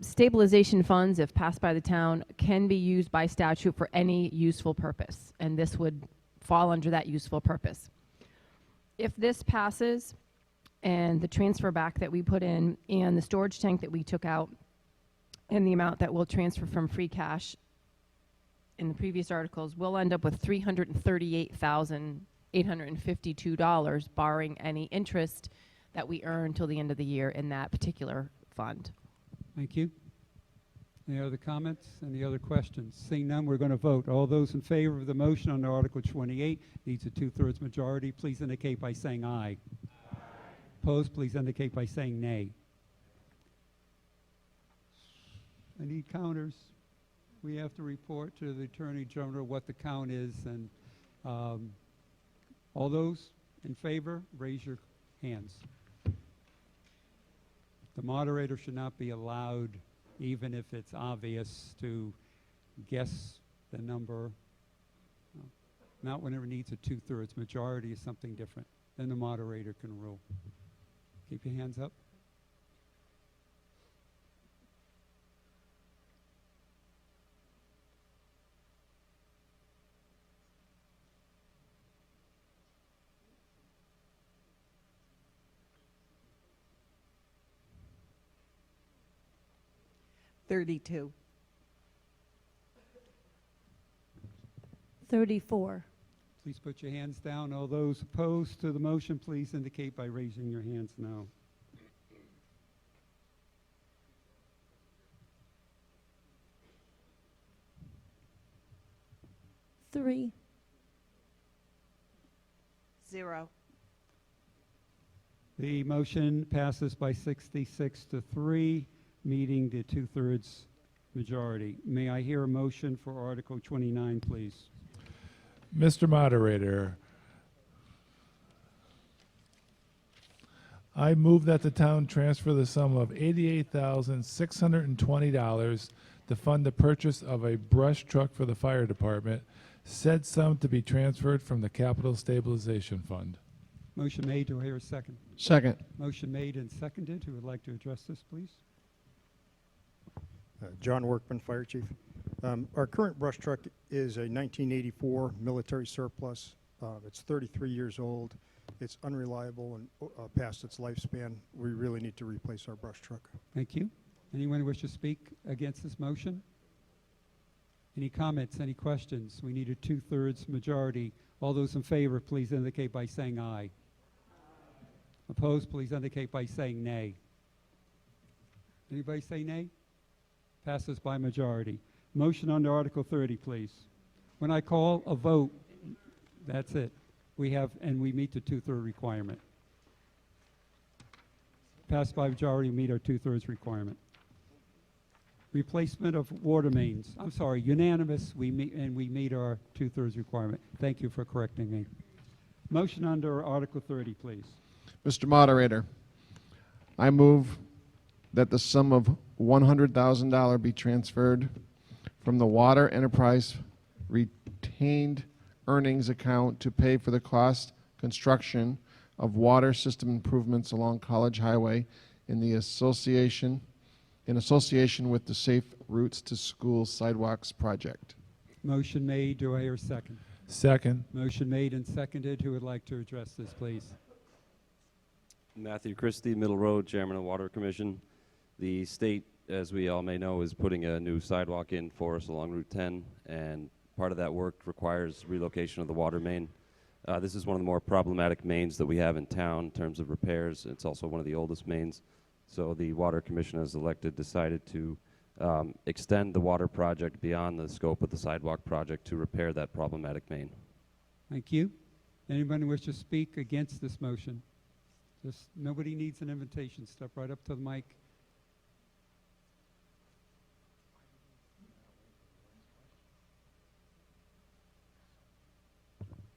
Stabilization funds, if passed by the town, can be used by statute for any useful purpose, and this would fall under that useful purpose. If this passes, and the transfer back that we put in, and the storage tank that we took out, and the amount that we'll transfer from free cash in the previous articles, we'll end up with $338,852, barring any interest that we earn till the end of the year in that particular fund. Thank you. Any other comments? Any other questions? Seeing none, we're going to vote. All those in favor of the motion on Article 28 needs a 2/3 majority. Please indicate by saying aye. Aye. Opposed, please indicate by saying nay. I need counters. We have to report to the Attorney General what the count is, and all those in favor, raise your hands. The moderator should not be allowed, even if it's obvious, to guess the number. Not whenever it needs a 2/3 majority is something different. Then the moderator can rule. Keep your hands up. $32. 34. Please put your hands down. All those opposed to the motion, please indicate by raising your hands now. Three. 0. The motion passes by 66-3, meeting the 2/3 majority. May I hear a motion for Article 29, please? Mr. Moderator, I move that the town transfer the sum of $88,620 to fund the purchase of a brush truck for the fire department, said sum to be transferred from the Capital Stabilization Fund. Motion made. Do I hear a second? Second. Motion made and seconded. Who would like to address this, please? John Workman, Fire Chief. Our current brush truck is a 1984 military surplus. It's 33 years old. It's unreliable and past its lifespan. We really need to replace our brush truck. Thank you. Anyone wish to speak against this motion? Any comments, any questions? We need a 2/3 majority. All those in favor, please indicate by saying aye. Opposed, please indicate by saying nay. Anybody say nay? Passes by majority. Motion under Article 30, please. When I call a vote, that's it. We have, and we meet the 2/3 requirement. Passed by majority, meet our 2/3 requirement. Replacement of water mains. I'm sorry, unanimous, we meet our 2/3 requirement. Thank you for correcting me. Motion under Article 30, please. Mr. Moderator, I move that the sum of $100,000 be transferred from the Water Enterprise Retained Earnings Account to pay for the cost construction of water system improvements along College Highway in association with the Safe Routes to School Sidewalks Project. Motion made, do I hear a second? Second. Motion made and seconded. Who would like to address this, please? Matthew Christie, Middle Road, Chairman of the Water Commission. The state, as we all may know, is putting a new sidewalk in for us along Route 10, and part of that work requires relocation of the water main. This is one of the more problematic mains that we have in town in terms of repairs. It's also one of the oldest mains. So the Water Commission, as elected, decided to extend the water project beyond the scope of the sidewalk project to repair that problematic main. Thank you. Anyone wish to speak against this motion? Just nobody needs an invitation. Step right up to the mic.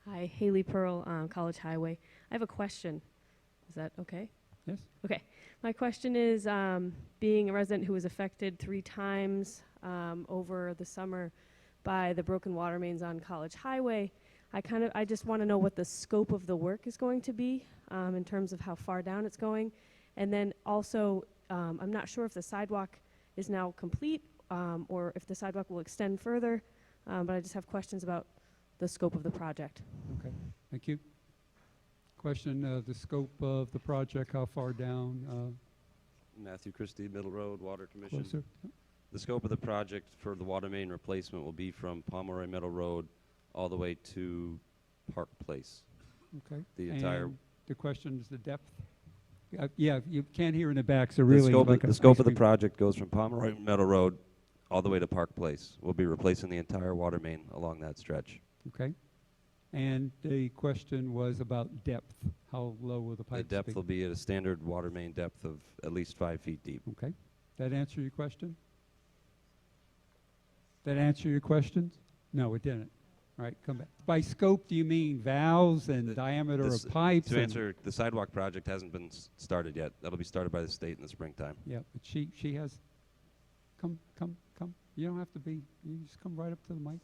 Hi, Haley Pearl, College Highway. I have a question. Is that okay? Yes. Okay. My question is, being a resident who was affected 3 times over the summer by the broken water mains on College Highway, I just want to know what the scope of the work is going to be in terms of how far down it's going. And then also, I'm not sure if the sidewalk is now complete or if the sidewalk will extend further, but I just have questions about the scope of the project. Okay, thank you. Question, the scope of the project, how far down? Matthew Christie, Middle Road, Water Commission. Closer. The scope of the project for the water main replacement will be from Pomeroy Meadow Road all the way to Park Place. Okay. The entire. And the question is the depth. Yeah, you can't hear in the back, so really. The scope of the project goes from Pomeroy Meadow Road all the way to Park Place. We'll be replacing the entire water main along that stretch. Okay. And the question was about depth. How low will the pipes be? The depth will be at a standard water main depth of at least 5 feet deep. Okay. That answer your question? That answer your questions? No, it didn't. All right, come back. By scope, do you mean valves and diameter of pipes? To answer, the sidewalk project hasn't been started yet. That'll be started by the state in the springtime. Yeah, but she has. Come. You don't have to be. You just come right up to the mic.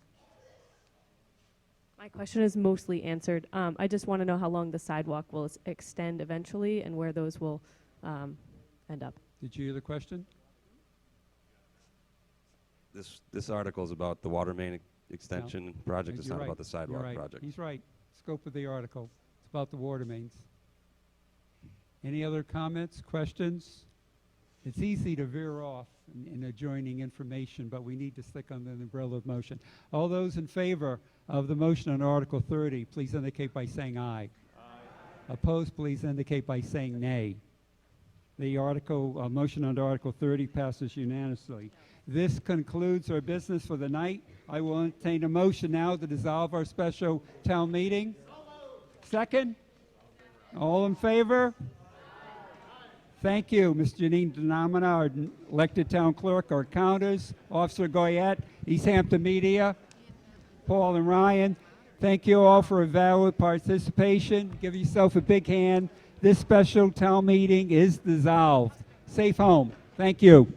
My question is mostly answered. I just want to know how long the sidewalk will extend eventually and where those will end up. Did you hear the question? This article is about the water main extension project. It's You're not right. about the sidewalk You're right. project. He's right. Scope of the article. It's about the water mains. Any other comments, questions? It's easy to veer off in adjoining information, but we need to stick under the umbrella of motion. All those in favor of the motion on Article 30, please indicate by saying aye. Aye. Opposed, please indicate by saying nay. The article, motion under Article 30 passes unanimously. This concludes our business for the night. I will entertain a motion now to dissolve our special town meeting. Second? All in favor? Thank you, Ms. Janine Denamina, our elected town clerk, our counters, Officer Goyette, Easthampton Media, Paul and Ryan. Thank you all for a valid participation. Give yourself a big hand. This special town meeting is dissolved. Safe home. Thank you.